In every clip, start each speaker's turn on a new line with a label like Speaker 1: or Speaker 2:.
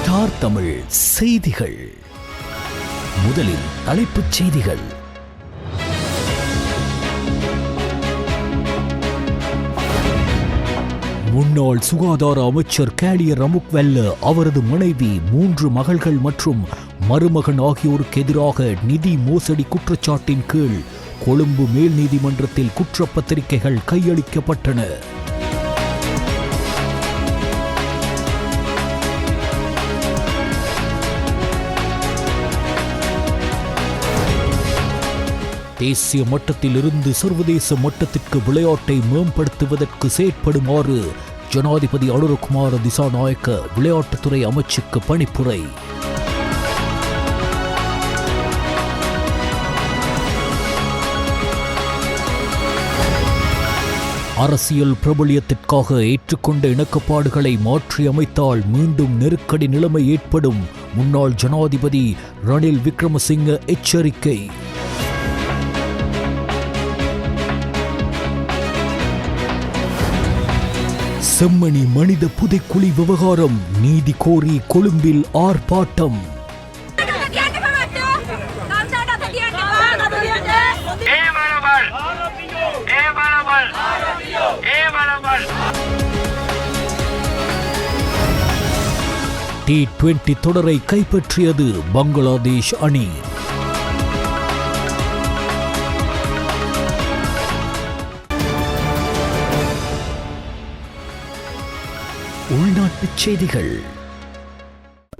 Speaker 1: Star Tamil செய்திகள். முதலில் தலைப்புச் செய்திகள். முன்னாள் சுகாதார அமைச்சர் கேலிய ரமுக்வெல்ல, அவரது மனைவி, 3 மகள்கள் மற்றும் மருமகன் ஆகியோருக்கு எதிராக நிதி மோசடி குற்றச்சாட்டின் கீழ் கொழும்பு மேல் நீதிமன்றத்தில் குற்றப்பத்திரிகைகள் கையளிக்கப்பட்டன. தேசிய மட்டத்திலிருந்து சர்வதேச மட்டத்திற்கு விளையாட்டை மேம்படுத்துவதற்கு செயற்படுமாறு ஜனாதிபதி அனுரகுமார திசாநாயக்க விளையாட்டுத்துறை அமைச்சுக்கு பணிப்புரை. அரசியல் பிரபல்யத்திற்காக ஏற்றுக்கொண்ட இணக்கப்பாடுகளை மாற்றியமைத்தால் மீண்டும் நெருக்கடி நிலைமை ஏற்படும். முன்னாள் ஜனாதிபதி ரணில் விக்ரமசிங்க எச்சரிக்கை. செம்மணி மனித புதைக்குழி விவகாரம், நீதி கோரி கொழும்பில் ஆர்ப்பாட்டம். T20 தொடரை கைப்பற்றியது பங்களாதேஷ் அணி. உள்நாட்டுச் செய்திகள்.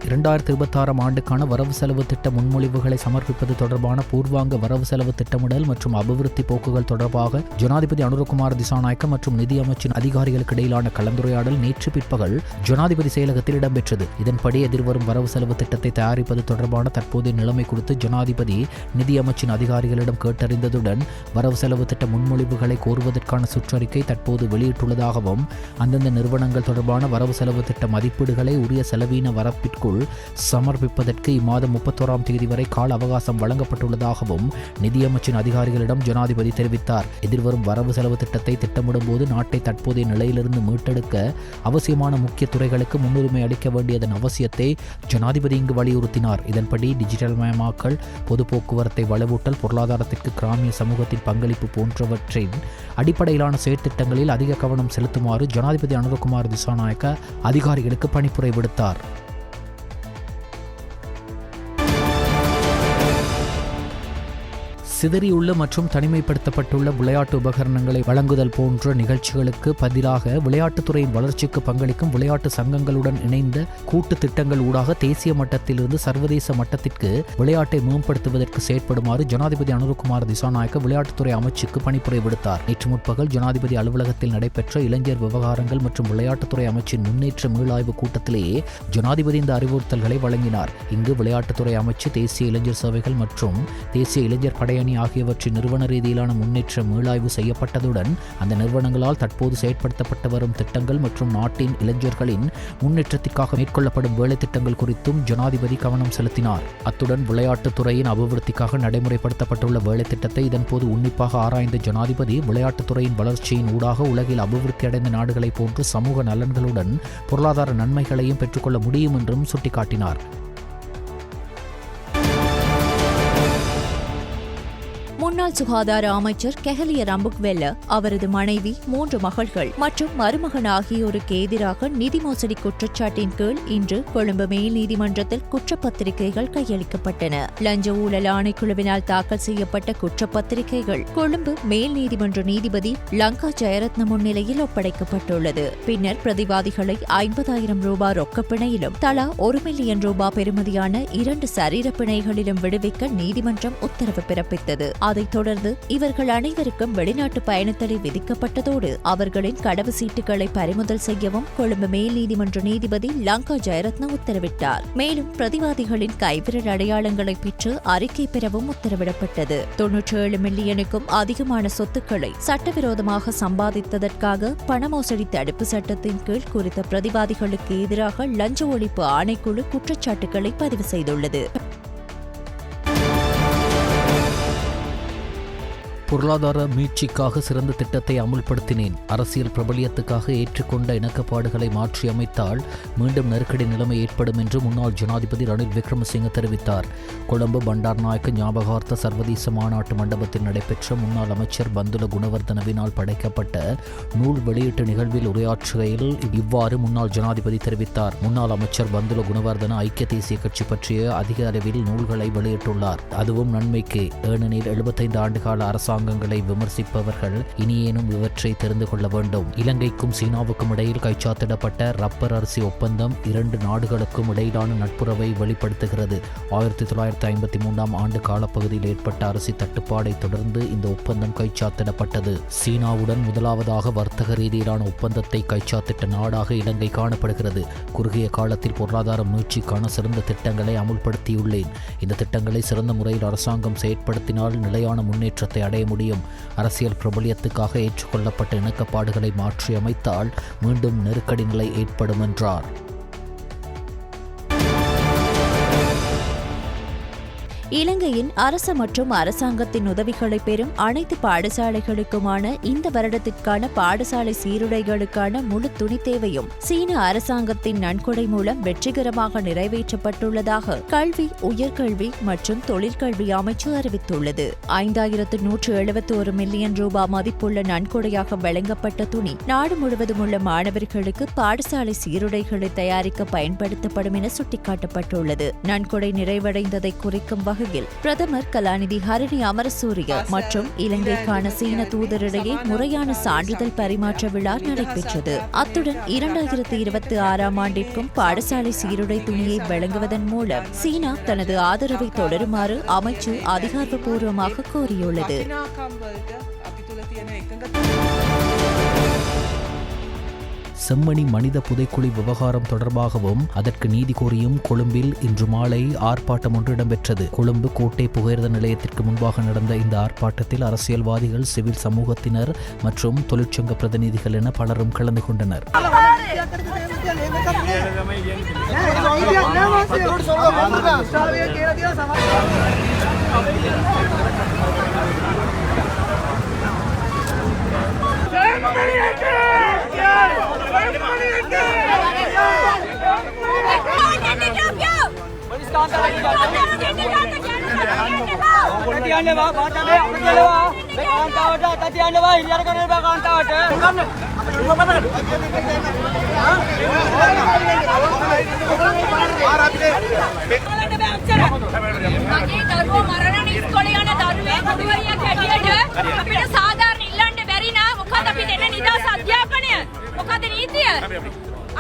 Speaker 1: 2026 ஆண்டுக்கான வரவு செலவு திட்ட முன்மொழிவுகளை சமர்ப்பிப்பது தொடர்பான பூர்வாங்க வரவு செலவு திட்டமிடல் மற்றும் அபிவிருத்தி போக்குகள் தொடர்பாக ஜனாதிபதி அனுரகுமார திசாநாயக்க மற்றும் நிதி அமைச்சின் அதிகாரிகளுக்கு இடையிலான கலந்துரையாடல் நேற்று பிற்பகல் ஜனாதிபதி செயலகத்தில் இடம்பெற்றது. இதன்படி எதிர்வரும் வரவு செலவு திட்டத்தை தயாரிப்பது தொடர்பான தற்போதைய நிலைமை குறித்து ஜனாதிபதி நிதி அமைச்சின் அதிகாரிகளிடம் கேட்டறிந்ததுடன் வரவு செலவு திட்ட முன்மொழிவுகளை கோருவதற்கான சுற்றறிக்கை தற்போது வெளியிட்டுள்ளதாகவும் அந்தந்த நிறுவனங்கள் தொடர்பான வரவு செலவு திட்ட மதிப்பீடுகளை உரிய செலவீன வரப்பிற்குள் சமர்ப்பிப்பதற்கு இம்மாதம் 31ஆம் தேதி வரை கால அவகாசம் வழங்கப்பட்டுள்ளதாகவும் நிதியமைச்சின் அதிகாரிகளிடம் ஜனாதிபதி தெரிவித்தார். எதிர்வரும் வரவு செலவு திட்டத்தை திட்டமிடும் போது நாட்டை தற்போதைய நிலையிலிருந்து மீட்டெடுக்க அவசியமான முக்கிய துறைகளுக்கு முன்னுரிமை அளிக்க வேண்டியதன் அவசியத்தை ஜனாதிபதி இங்கு வலியுறுத்தினார். இதன்படி டிஜிட்டல் மயமாக்கல், பொது போக்குவரத்தை வலுவூட்டல், பொருளாதாரத்திற்கு கிராமிய சமூகத்தின் பங்களிப்பு போன்றவற்றின் அடிப்படையிலான செயற்திட்டங்களில் அதிக கவனம் செலுத்துமாறு ஜனாதிபதி அனுரகுமார திசாநாயக்க அதிகாரிகளுக்கு பணிப்புரை விடுத்தார். சிதறியுள்ள மற்றும் தனிமைப்படுத்தப்பட்டுள்ள விளையாட்டு உபகரணங்களை வழங்குதல் போன்ற நிகழ்ச்சிகளுக்கு பதிலாக விளையாட்டுத்துறையின் வளர்ச்சிக்கு பங்களிக்கும் விளையாட்டு சங்கங்களுடன் இணைந்த கூட்டு திட்டங்கள் ஊடாக தேசிய மட்டத்திலிருந்து சர்வதேச மட்டத்திற்கு விளையாட்டை மேம்படுத்துவதற்கு செயற்படுமாறு ஜனாதிபதி அனுரகுமார திசாநாயக்க விளையாட்டுத்துறை அமைச்சுக்கு பணிப்புரை விடுத்தார். நேற்று முற்பகல் ஜனாதிபதி அலுவலகத்தில் நடைபெற்ற இளைஞர் விவகாரங்கள் மற்றும் விளையாட்டுத்துறை அமைச்சின் முன்னேற்ற மீளாய்வு கூட்டத்திலேயே ஜனாதிபதி இந்த அறிவுறுத்தல்களை வழங்கினார். இங்கு விளையாட்டுத்துறை அமைச்சு, தேசிய இளைஞர் சேவைகள் மற்றும் தேசிய இளைஞர் படையணி ஆகியவற்றின் நிறுவன ரீதியிலான முன்னேற்ற மீளாய்வு செய்யப்பட்டதுடன் அந்த நிறுவனங்களால் தற்போது செயற்படுத்தப்பட்டு வரும் திட்டங்கள் மற்றும் நாட்டின் இளைஞர்களின் முன்னேற்றத்திற்காக மேற்கொள்ளப்படும் வேலை திட்டங்கள் குறித்தும் ஜனாதிபதி கவனம் செலுத்தினார். அத்துடன் விளையாட்டுத் துறையின் அபிவிருத்திக்காக நடைமுறைப்படுத்தப்பட்டுள்ள வேலை திட்டத்தை இதன்போது உன்னிப்பாக ஆராய்ந்த ஜனாதிபதி விளையாட்டுத்துறையின் வளர்ச்சியின் ஊடாக உலகில் அபிவிருத்தி அடைந்த நாடுகளை போன்று சமூக நலன்களுடன் பொருளாதார நன்மைகளையும் பெற்றுக்கொள்ள முடியும் என்றும் சுட்டிக்காட்டினார்.
Speaker 2: முன்னாள் சுகாதார அமைச்சர் கெஹலிய ரம்புக்வெல்ல, அவரது மனைவி, 3 மகள்கள் மற்றும் மருமகன் ஆகியோருக்கு எதிராக நிதி மோசடி குற்றச்சாட்டின் கீழ் இன்று கொழும்பு மேல் நீதிமன்றத்தில் குற்றப்பத்திரிகைகள் கையளிக்கப்பட்டன. லஞ்ச ஊழல் ஆணைக்குழுவினால் தாக்கல் செய்யப்பட்ட குற்றப்பத்திரிகைகள் கொழும்பு மேல் நீதிமன்ற நீதிபதி லங்கா ஜெயரத்ன முன்னிலையில் ஒப்படைக்கப்பட்டுள்ளது. பின்னர் பிரதிவாதிகளை 50,000 ரூபாய் ரொக்கப்பிணையிலும் தலா 1 மில்லியன் ரூபாய் பெறுமதியான 2 சரீர பிணைகளிலும் விடுவிக்க நீதிமன்றம் உத்தரவு பிறப்பித்தது. அதைத் தொடர்ந்து இவர்கள் அனைவருக்கும் வெளிநாட்டு பயணத்தடை விதிக்கப்பட்டதோடு அவர்களின் கடவு சீட்டுகளை பறிமுதல் செய்யவும் கொழும்பு மேல் நீதிமன்ற நீதிபதி லங்கா ஜெயரத்ன உத்தரவிட்டார். மேலும் பிரதிவாதிகளின் கைவிரல் அடையாளங்களை பெற்று அறிக்கை பெறவும் உத்தரவிடப்பட்டது. 97 மில்லியனுக்கும் அதிகமான சொத்துக்களை சட்டவிரோதமாக சம்பாதித்ததற்காக பண மோசடி தடுப்பு சட்டத்தின் கீழ் குறித்த பிரதிவாதிகளுக்கு எதிராக லஞ்ச ஒழிப்பு ஆணைக்குழு குற்றச்சாட்டுகளை பதிவு செய்துள்ளது.
Speaker 1: பொருளாதார மீட்சிக்காக சிறந்த திட்டத்தை அமுல்படுத்தினேன். அரசியல் பிரபலியத்துக்காக ஏற்றுக்கொண்ட இணக்கப்பாடுகளை மாற்றியமைத்தால் மீண்டும் நெருக்கடி நிலைமை ஏற்படும் என்று முன்னாள் ஜனாதிபதி ரணில் விக்ரமசிங்க தெரிவித்தார். கொழும்பு பண்டார்நாயக்க ஞாபகார்த்த சர்வதேச மாநாட்டு மண்டபத்தில் நடைபெற்ற முன்னாள் அமைச்சர் பந்துல குணவர்தனவினால் படைக்கப்பட்ட நூல் வெளியீட்டு நிகழ்வில் உரையாற்றுகையில் இவ்வாறு முன்னாள் ஜனாதிபதி தெரிவித்தார். முன்னாள் அமைச்சர் பந்துல குணவர்தன ஐக்கிய தேசிய கட்சி பற்றிய அதிக அளவில் நூல்களை வெளியிட்டுள்ளார். அதுவும் நன்மைக்கு. ஏனெனில் 75 ஆண்டுகால அரசாங்கங்களை விமர்சிப்பவர்கள் இனியேனும் இவற்றை தெரிந்து கொள்ள வேண்டும். இலங்கைக்கும் சீனாவுக்கும் இடையில் கைச்சாத்திடப்பட்ட ரப்பர் அரிசி ஒப்பந்தம் 2 நாடுகளுக்கும் இடையிலான நட்புறவை வெளிப்படுத்துகிறது. 1953 ஆண்டு காலப்பகுதியில் ஏற்பட்ட அரிசி தட்டுப்பாடை தொடர்ந்து இந்த ஒப்பந்தம் கைச்சாத்திடப்பட்டது. சீனாவுடன் முதலாவதாக வர்த்தக ரீதியிலான ஒப்பந்தத்தை கைச்சாத்திட்ட நாடாக இலங்கை காணப்படுகிறது. குறுகிய காலத்தில் பொருளாதார மீட்சிக்கான சிறந்த திட்டங்களை அமுல்படுத்தியுள்ளேன். இந்த திட்டங்களை சிறந்த முறையில் அரசாங்கம் செயற்படுத்தினால் நிலையான முன்னேற்றத்தை அடைய முடியும். அரசியல் பிரபலியத்துக்காக ஏற்றுக்கொள்ளப்பட்ட இணக்கப்பாடுகளை மாற்றி அமைத்தால் மீண்டும் நெருக்கடி நிலை ஏற்படும் என்றார்.
Speaker 2: இலங்கையின் அரசு மற்றும் அரசாங்கத்தின் உதவிகளை பெறும் அனைத்து பாடசாலைகளுக்குமான இந்த வருடத்திற்கான பாடசாலை சீருடைகளுக்கான முழு துணி தேவையும் சீன அரசாங்கத்தின் நன்கொடை மூலம் வெற்றிகரமாக நிறைவேற்றப்பட்டுள்ளதாக கல்வி, உயர்கல்வி மற்றும் தொழிற்கல்வி அமைச்சு அறிவித்துள்ளது. 5171 மில்லியன் ரூபாய் மதிப்புள்ள நன்கொடையாக வழங்கப்பட்ட துணி நாடு முழுவதும் உள்ள மாணவர்களுக்கு பாடசாலை சீருடைகளை தயாரிக்க பயன்படுத்தப்படும் என சுட்டிக்காட்டப்பட்டுள்ளது. நன்கொடை நிறைவடைந்ததை குறிக்கும் வகையில் பிரதமர் கலாநிதி ஹரணி அமரசூரிய மற்றும் இலங்கைக்கான சீன தூதரிடையே முறையான சான்றிதழ் பரிமாற்ற விழா நடைபெற்றது. அத்துடன் 2026 ஆண்டிற்கும் பாடசாலை சீருடை துணியை வழங்குவதன் மூலம் சீனா தனது ஆதரவை தொடருமாறு அமைச்சு அதிகாரப்பூர்வமாக கோரியுள்ளது.
Speaker 1: செம்மணி மனித புதைக்குழி விவகாரம் தொடர்பாகவும் அதற்கு நீதி கோரியும் கொழும்பில் இன்று மாலை ஆர்ப்பாட்டம் ஒன்று இடம்பெற்றது. கொழும்பு கோட்டை புகையிரத நிலையத்திற்கு முன்பாக நடந்த இந்த ஆர்ப்பாட்டத்தில் அரசியல்வாதிகள், சிவில் சமூகத்தினர் மற்றும் தொழிற்சங்க பிரதிநிதிகள் என பலரும் கலந்து கொண்டனர்.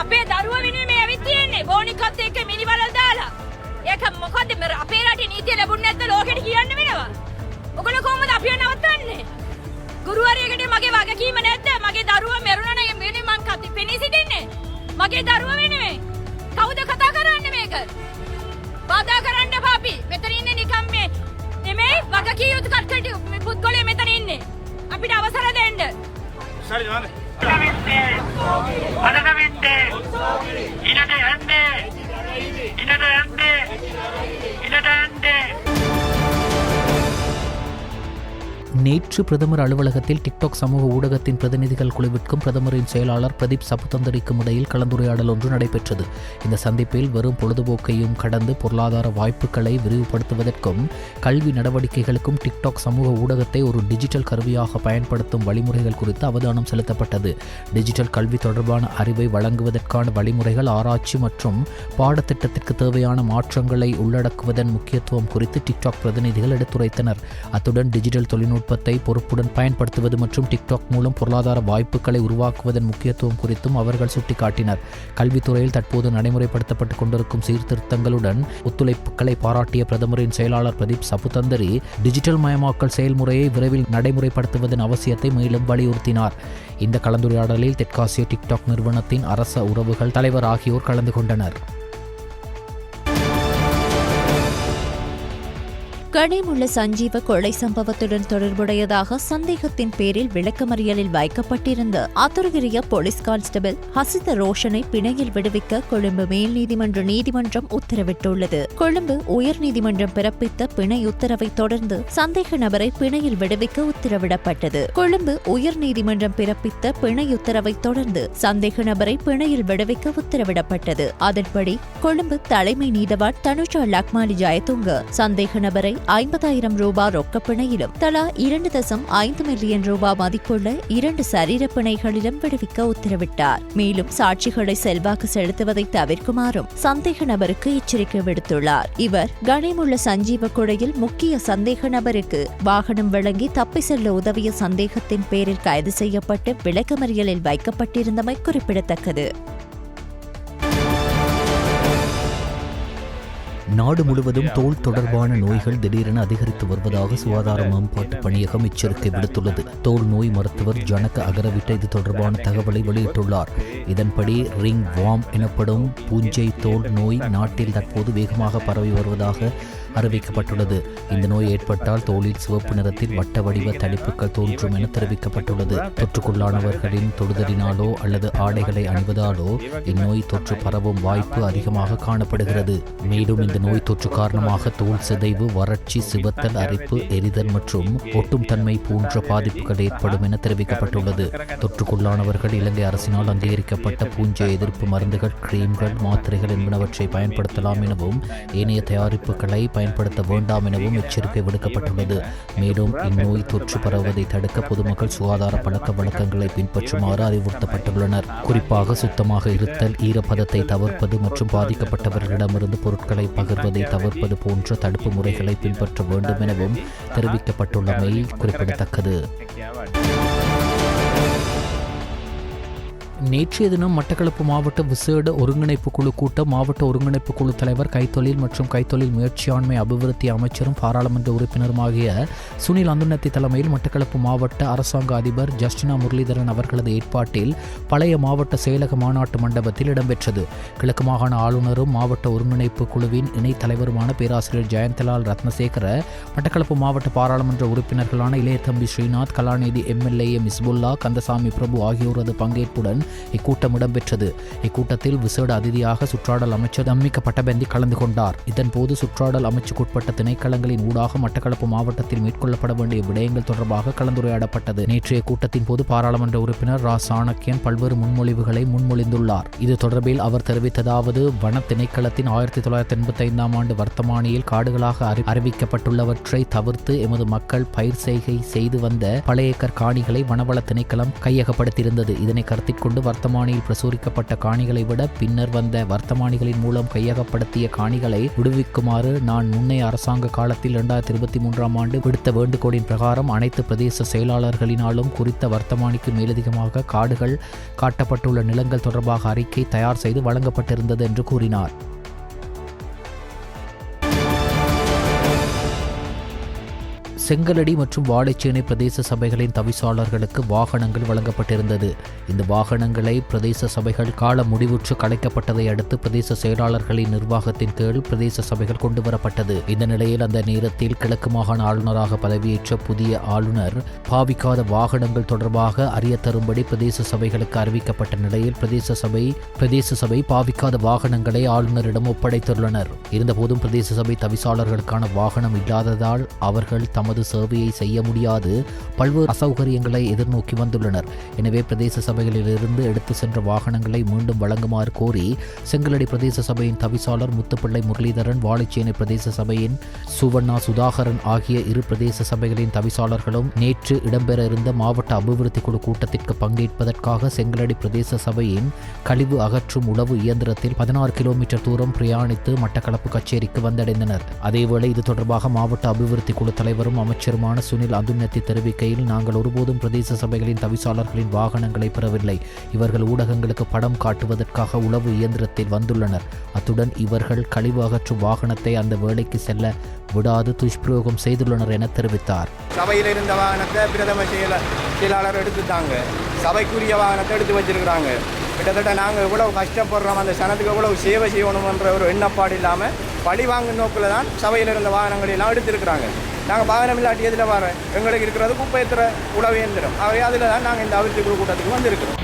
Speaker 3: අපේ දරුව වෙනුවෙන් මේ ඇවිත් තියෙන්නේ බෝනිකත් එක්ක මිනිවලල් දාලා. ඒක මොකද්ද අපේ රටේ නීතිය ලැබුණ නැත්නම් ලෝකෙට කියන්න වෙනවා. ඔගොල්ලෝ කොහොමද අපිව නවත්තන්නේ? ගුරුවරයෙකුට මගේ වගකීම නැද්ද? මගේ දරුව මෙරුණා නම් වෙන්නේ මං කති පෙනී සිටින්නේ. මගේ දරුව වෙනුවෙන් කවුද කතා කරන්නේ මේක? බාධා කරන්න පාපි. මෙතන ඉන්නේ නිකම් මේ නෙමෙයි වගකී යුතු කට්ටිය මේ පුත්කොලේ මෙතන ඉන්නේ. අපිට අවසර දෙන්න. සරි වානේ.
Speaker 1: நேற்று பிரதமர் அலுவலகத்தில் டிக்டாக் சமூக ஊடகத்தின் பிரதிநிதிகள் குழுவிற்கும் பிரதமரின் செயலாளர் பிரதீப் சபுதந்தரிக்கும் இடையில் கலந்துரையாடல் ஒன்று நடைபெற்றது. இந்த சந்திப்பில் வெறும் பொழுதுபோக்கையும் கடந்து பொருளாதார வாய்ப்புகளை விரிவுபடுத்துவதற்கும் கல்வி நடவடிக்கைகளுக்கும் டிக்டாக் சமூக ஊடகத்தை ஒரு டிஜிட்டல் கருவியாக பயன்படுத்தும் வழிமுறைகள் குறித்து அவதானம் செலுத்தப்பட்டது. டிஜிட்டல் கல்வி தொடர்பான அறிவை வழங்குவதற்கான வழிமுறைகள், ஆராய்ச்சி மற்றும் பாடத்திட்டத்திற்கு தேவையான மாற்றங்களை உள்ளடக்குவதன் முக்கியத்துவம் குறித்து டிக்டாக் பிரதிநிதிகள் எடுத்துரைத்தனர். அத்துடன் டிஜிட்டல் தொழில்நுட்பத்தை பொறுப்புடன் பயன்படுத்துவது மற்றும் டிக்டாக் மூலம் பொருளாதார வாய்ப்புகளை உருவாக்குவதன் முக்கியத்துவம் குறித்தும் அவர்கள் சுட்டிக்காட்டினர். கல்வித்துறையில் தற்போது நடைமுறைப்படுத்தப்பட்டுக் கொண்டிருக்கும் சீர்திருத்தங்களுடன் ஒத்துழைப்புகளை பாராட்டிய பிரதமரின் செயலாளர் பிரதீப் சபுதந்தரி டிஜிட்டல் மயமாக்கல் செயல்முறையை விரைவில் நடைமுறைப்படுத்துவதன் அவசியத்தை மேலும் வலியுறுத்தினார். இந்த கலந்துரையாடலில் தெற்காசிய டிக்டாக் நிறுவனத்தின் அரச உறவுகள் தலைவர் ஆகியோர் கலந்து கொண்டனர்.
Speaker 2: கனிமுள்ள சஞ்சீவ கொலை சம்பவத்துடன் தொடர்புடையதாக சந்தேகத்தின் பேரில் விளக்கமறியலில் வைக்கப்பட்டிருந்த அத்துருகிரிய போலீஸ் கான்ஸ்டபிள் ஹசித ரோஷனை பிணையில் விடுவிக்க கொழும்பு மேல் நீதிமன்ற நீதிமன்றம் உத்தரவிட்டுள்ளது. கொழும்பு உயர்நீதிமன்றம் பிறப்பித்த பிணை உத்தரவை தொடர்ந்து சந்தேக நபரை பிணையில் விடுவிக்க உத்தரவிடப்பட்டது. கொழும்பு உயர்நீதிமன்றம் பிறப்பித்த பிணை உத்தரவை தொடர்ந்து சந்தேக நபரை பிணையில் விடுவிக்க உத்தரவிடப்பட்டது. அதன்படி கொழும்பு தலைமை நீதவான் தனுஜா லக்மாலி ஜயதுங்க சந்தேக நபரை 50,000 ரூபாய் ரொக்க பிணையிலும் தலா 2.5 மில்லியன் ரூபாய் மதிப்புள்ள 2 சரீர பிணைகளிலும் விடுவிக்க உத்தரவிட்டார். மேலும் சாட்சிகளை செல்வாக்கு செலுத்துவதை தவிர்க்குமாறும் சந்தேக நபருக்கு எச்சரிக்கை விடுத்துள்ளார். இவர் கனிமுள்ள சஞ்சீவ கொலையில் முக்கிய சந்தேக நபருக்கு வாகனம் வழங்கி தப்பி செல்ல உதவிய சந்தேகத்தின் பேரில் கைது செய்யப்பட்டு விளக்கமறியலில் வைக்கப்பட்டிருந்தமை குறிப்பிடத்தக்கது.
Speaker 1: நாடு முழுவதும் தோல் தொடர்பான நோய்கள் திடீரென அதிகரித்து வருவதாக சுகாதார மேம்பாட்டு பணியகம் எச்சரிக்கை விடுத்துள்ளது. தோல் நோய் மருத்துவர் ஜனக அகரவிட்ட இது தொடர்பான தகவலை வெளியிட்டுள்ளார். இதன்படி ரிங் வார்ம் எனப்படும் பூஞ்சை தோல் நோய் நாட்டில் தற்போது வேகமாக பரவி வருவதாக அறிவிக்கப்பட்டுள்ளது. இந்த நோய் ஏற்பட்டால் தோலில் சிவப்பு நிறத்தில் வட்ட வடிவ தடிப்புகள் தோன்றும் என தெரிவிக்கப்பட்டுள்ளது. தொற்றுக்குள்ளானவர்களின் தொடுதலினாலோ அல்லது ஆடைகளை அணிவதாலோ இந்நோய் தொற்று பரவும் வாய்ப்பு அதிகமாக காணப்படுகிறது. மேலும் இந்த நோய் தொற்று காரணமாக தோல் சிதைவு, வறட்சி, சிவத்தல், அரிப்பு, எரிதல் மற்றும் ஒட்டும் தன்மை போன்ற பாதிப்புகள் ஏற்படும் என தெரிவிக்கப்பட்டுள்ளது. தொற்றுக்குள்ளானவர்கள் இலங்கை அரசினால் அங்கீகரிக்கப்பட்ட பூஞ்சை எதிர்ப்பு மருந்துகள், கிரீம்கள், மாத்திரைகள் என்பனவற்றை பயன்படுத்தலாம் எனவும் ஏனைய தயாரிப்புகளை பயன்படுத்த வேண்டாம் எனவும் எச்சரிக்கை விடுக்கப்பட்டுள்ளது. மேலும் இந்நோய் தொற்று பரவுவதை தடுக்க பொதுமக்கள் சுகாதார பழக்க வழக்கங்களை பின்பற்றுமாறு அறிவுறுத்தப்பட்டுள்ளனர். குறிப்பாக சுத்தமாக இருத்தல், ஈரப்பதத்தை தவிர்ப்பது மற்றும் பாதிக்கப்பட்டவர்களிடமிருந்து பொருட்களை பகிர்வதை தவிர்ப்பது போன்ற தடுப்பு முறைகளை பின்பற்ற வேண்டும் எனவும் தெரிவிக்கப்பட்டுள்ளமை குறிப்பிடத்தக்கது. நேற்றைய தினம் மட்டக்களப்பு மாவட்ட விசேட ஒருங்கிணைப்பு குழு கூட்டம் மாவட்ட ஒருங்கிணைப்பு குழு தலைவர், கைத்தொழில் மற்றும் கைத்தொழில் முயற்சியாண்மை அபிவிருத்தி அமைச்சரும் பாராளுமன்ற உறுப்பினருமாகிய சுனில் அந்துநத்தி தலைமையில் மட்டக்களப்பு மாவட்ட அரசாங்க அதிபர் ஜஸ்டினா முரளிதரன் அவர்களது ஏற்பாட்டில் பழைய மாவட்ட செயலக மாநாட்டு மண்டபத்தில் இடம்பெற்றது. கிழக்கு மாகாண ஆளுநரும் மாவட்ட ஒருங்கிணைப்பு குழுவின் இணைத் தலைவருமான பேராசிரியர் ஜெயந்தலால் ரத்னசேகர, மட்டக்களப்பு மாவட்ட பாராளுமன்ற உறுப்பினர்களான இளையதம்பி ஸ்ரீநாத், கலாநிதி MLA மிஸ்புல்லா, கந்தசாமி பிரபு ஆகியோரது பங்கேற்புடன் இக்கூட்டம் இடம்பெற்றது. இக்கூட்டத்தில் விசேட அதிதியாக சுற்றாடல் அமைச்சர் அம்மிக்க பட்டபந்தி கலந்து கொண்டார். இதன்போது சுற்றாடல் அமைச்சுக்குட்பட்ட திணைக்களங்களின் ஊடாக மட்டக்களப்பு மாவட்டத்தில் மேற்கொள்ளப்பட வேண்டிய விடயங்கள் தொடர்பாக கலந்துரையாடப்பட்டது. நேற்றைய கூட்டத்தின் போது பாராளுமன்ற உறுப்பினர் ரா சாணக்கியன் பல்வேறு முன்மொழிவுகளை முன்மொழிந்துள்ளார். இது தொடர்பில் அவர் தெரிவித்ததாவது: வன திணைக்களத்தின் 1985 ஆண்டு வர்த்தமானியில் காடுகளாக அறிவிக்கப்பட்டுள்ளவற்றை தவிர்த்து எமது மக்கள் பயிர் செய்கை செய்து வந்த பல ஏக்கர் காணிகளை வனவள திணைக்களம் கையகப்படுத்தியிருந்தது. இதனை கருத்தில் கொண்டு வர்த்தமானியில் பிரசுரிக்கப்பட்ட காணிகளை விட பின்னர் வந்த வர்த்தமானிகளின் மூலம் கையகப்படுத்திய காணிகளை விடுவிக்குமாறு நான் முன்னைய அரசாங்க காலத்தில் 2023 ஆண்டு விடுத்த வேண்டுகோளின் பிரகாரம் அனைத்து பிரதேச செயலாளர்களினாலும் குறித்த வர்த்தமானிக்கு மேலதிகமாக காடுகள் காட்டப்பட்டுள்ள நிலங்கள் தொடர்பாக அறிக்கை தயார் செய்து வழங்கப்பட்டிருந்தது என்று கூறினார். செங்கலடி மற்றும் வாழைச்சேனை பிரதேச சபைகளின் தவிசாளர்களுக்கு வாகனங்கள் வழங்கப்பட்டிருந்தது. இந்த வாகனங்களை பிரதேச சபைகள் கால முடிவுற்று கலைக்கப்பட்டதை அடுத்து பிரதேச செயலாளர்களின் நிர்வாகத்தின் கீழ் பிரதேச சபைகள் கொண்டுவரப்பட்டது. இந்த நிலையில் அந்த நேரத்தில் கிழக்கு மாகாண ஆளுநராக பதவியேற்ற புதிய ஆளுநர் பாவிக்காத வாகனங்கள் தொடர்பாக அறிய தரும்படி பிரதேச சபைகளுக்கு அறிவிக்கப்பட்ட நிலையில் பிரதேச சபை பாவிக்காத வாகனங்களை ஆளுநரிடம் ஒப்படைத்துள்ளனர். இருந்தபோதும் பிரதேச சபை தவிசாளர்களுக்கான வாகனம் இல்லாததால் அவர்கள் தமது சேவையை செய்ய முடியாது பல்வேறு அசௌகரியங்களை எதிர்நோக்கி வந்துள்ளனர். எனவே பிரதேச சபைகளிலிருந்து எடுத்து சென்ற வாகனங்களை மீண்டும் வழங்குமாறு கோரி செங்கலடி பிரதேச சபையின் தவிசாளர் முத்துப்பிள்ளை முரளிதரன், வாழைச்சேனை பிரதேச சபையின் சுவண்ணா சுதாகரன் ஆகிய இரு பிரதேச சபைகளின் தவிசாளர்களும் நேற்று இடம்பெற இருந்த மாவட்ட அபிவிருத்தி குழு கூட்டத்திற்கு பங்கேற்பதற்காக செங்கலடி பிரதேச சபையின் கழிவு அகற்றும் உளவு இயந்திரத்தில் 16 கிலோமீட்டர் தூரம் பிரயாணித்து மட்டக்களப்பு கச்சேரிக்கு வந்தடைந்தனர். அதேவேளை இது தொடர்பாக மாவட்ட அபிவிருத்தி குழு தலைவரும் அமைச்சருமான சுனில் அந்துநத்தி தெரிவிக்கையில், நாங்கள் ஒருபோதும் பிரதேச சபைகளின் தவிசாளர்களின் வாகனங்களை பெறவில்லை. இவர்கள் ஊடகங்களுக்கு படம் காட்டுவதற்காக உளவு இயந்திரத்தில் வந்துள்ளனர். அத்துடன் இவர்கள் கழிவு அகற்றும் வாகனத்தை அந்த வேலைக்கு செல்ல விடாது துஷ்பிரயோகம் செய்துள்ளனர் என தெரிவித்தார்.
Speaker 4: சபையில் இருந்த வாகனத்தை பிரதம செயலாளர் எடுத்துட்டாங்க. சபைக்குரிய வாகனத்தை எடுத்து வச்சிருக்கிறாங்க. கிட்டத்தட்ட நாங்கள் எவ்வளவு கஷ்டப்படுறோம், அந்த சனத்துக்கு எவ்வளவு சேவை செய்யணும்ன்ற ஒரு எண்ணப்பாடு இல்லாமல் பழி வாங்கும் நோக்கில் தான் சபையில் இருந்த வாகனங்கள் எல்லாம் எடுத்திருக்கிறாங்க. நாங்கள் வாகனம் இல்லாட்டி எதில் வர எங்களுக்கு இருக்கிறது குப்பை ஏற்றுற உழவு இயந்திரம். அவை அதில் தான் நாங்கள் இந்த அபிவிருத்தி குழு கூட்டத்துக்கு வந்திருக்கிறோம்.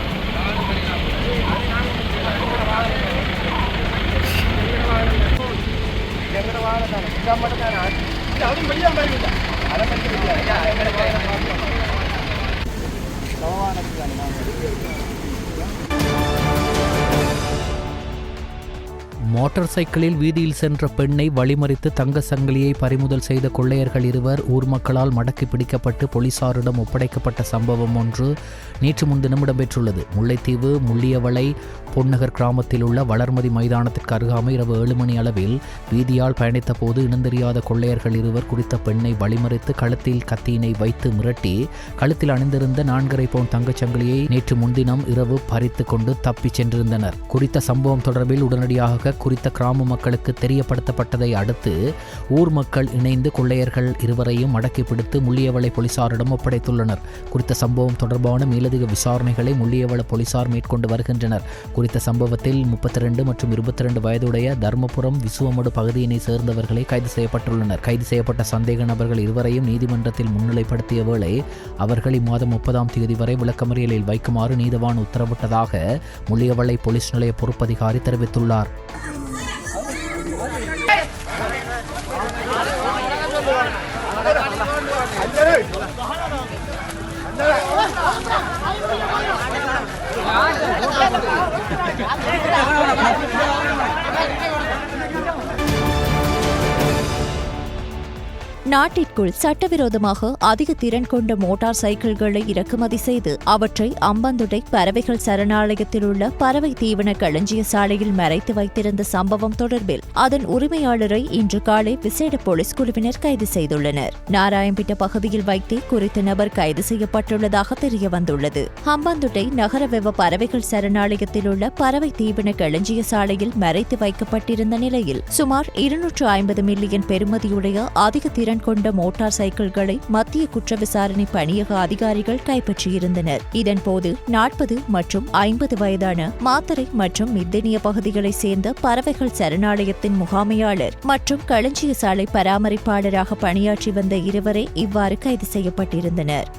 Speaker 1: மோட்டார் சைக்கிளில் வீதியில் சென்ற பெண்ணை வழிமறித்து தங்க சங்கிலியை பறிமுதல் செய்த கொள்ளையர்கள் இருவர் ஊர் மக்களால் மடக்கி பிடிக்கப்பட்டு போலீசாரிடம் ஒப்படைக்கப்பட்ட சம்பவம் ஒன்று நேற்று முன்தினம் இடம்பெற்றுள்ளது. முல்லைத்தீவு முள்ளியவளை பொன்னகர் கிராமத்தில் உள்ள வளர்மதி மைதானத்திற்கு அருகாமை இரவு 7 மணி அளவில் வீதியால் பயணித்த போது இனந்தெரியாத கொள்ளையர்கள் இருவர் குறித்த பெண்ணை வழிமறித்து கழுத்தில் கத்தியினை வைத்து மிரட்டி கழுத்தில் அணிந்திருந்த 4.5 பவுன் தங்கச்சங்கிலியை நேற்று முன்தினம் இரவு பறித்து கொண்டு தப்பிச் சென்றிருந்தனர். குறித்த சம்பவம் தொடர்பில் உடனடியாக குறித்த கிராம மக்களுக்கு தெரியப்படுத்தப்பட்டதை அடுத்து ஊர் மக்கள் இணைந்து கொள்ளையர்கள் இருவரையும் மடக்கி பிடித்து முள்ளியவளை போலீசாரிடம் ஒப்படைத்துள்ளனர். குறித்த சம்பவம் தொடர்பான மேலதிக விசாரணைகளை முள்ளியவள போலீசார் மேற்கொண்டு வருகின்றனர். குறித்த சம்பவத்தில் 32 மற்றும் 22 வயதுடைய தர்மபுரம் விசுவமடு பகுதியினை சேர்ந்தவர்களை கைது செய்யப்பட்டுள்ளனர். கைது செய்யப்பட்ட சந்தேக நபர்கள் இருவரையும் நீதிமன்றத்தில் முன்னிலைப்படுத்திய வேளை அவர்கள் இம்மாதம் 30ஆம் தேதி வரை விளக்கமறியலில் வைக்குமாறு நீதவான் உத்தரவிட்டதாக முள்ளியவளை போலீஸ் நிலைய பொறுப்பதிகாரி தெரிவித்துள்ளார்.
Speaker 2: நாட்டிற்குள் சட்டவிரோதமாக அதிக திறன் கொண்ட மோட்டார் சைக்கிள்களை இறக்குமதி செய்து அவற்றை அம்பந்துடை பறவைகள் சரணாலயத்தில் உள்ள பறவை தீவன களஞ்சிய சாலையில் மறைத்து வைத்திருந்த சம்பவம் தொடர்பில் அதன் உரிமையாளரை இன்று காலை விசேட போலீஸ் குழுவினர் கைது செய்துள்ளனர். நாராயம்பிட்ட பகுதியில் வைத்தே குறித்த நபர் கைது செய்யப்பட்டுள்ளதாக தெரியவந்துள்ளது. அம்பந்துடை நகரவெவ பறவைகள் சரணாலயத்தில் உள்ள பறவை தீவன களஞ்சிய சாலையில் மறைத்து வைக்கப்பட்டிருந்த நிலையில் சுமார் 250 மில்லியன் பெறுமதியுடைய அதிக திறன் கொண்ட மோட்டார் சைக்கிள்களை மத்திய குற்ற விசாரணை பணியக அதிகாரிகள் கைப்பற்றியிருந்தனர். இதன்போது 40 மற்றும் 50 வயதான மாத்தறை மற்றும் மித்தனிய பகுதிகளைச் சேர்ந்த பறவைகள் சரணாலயத்தின் முகாமையாளர் மற்றும் களஞ்சிய சாலை பராமரிப்பாளராக பணியாற்றி வந்த இருவரே இவ்வாறு கைது செய்யப்பட்டிருந்தனர்.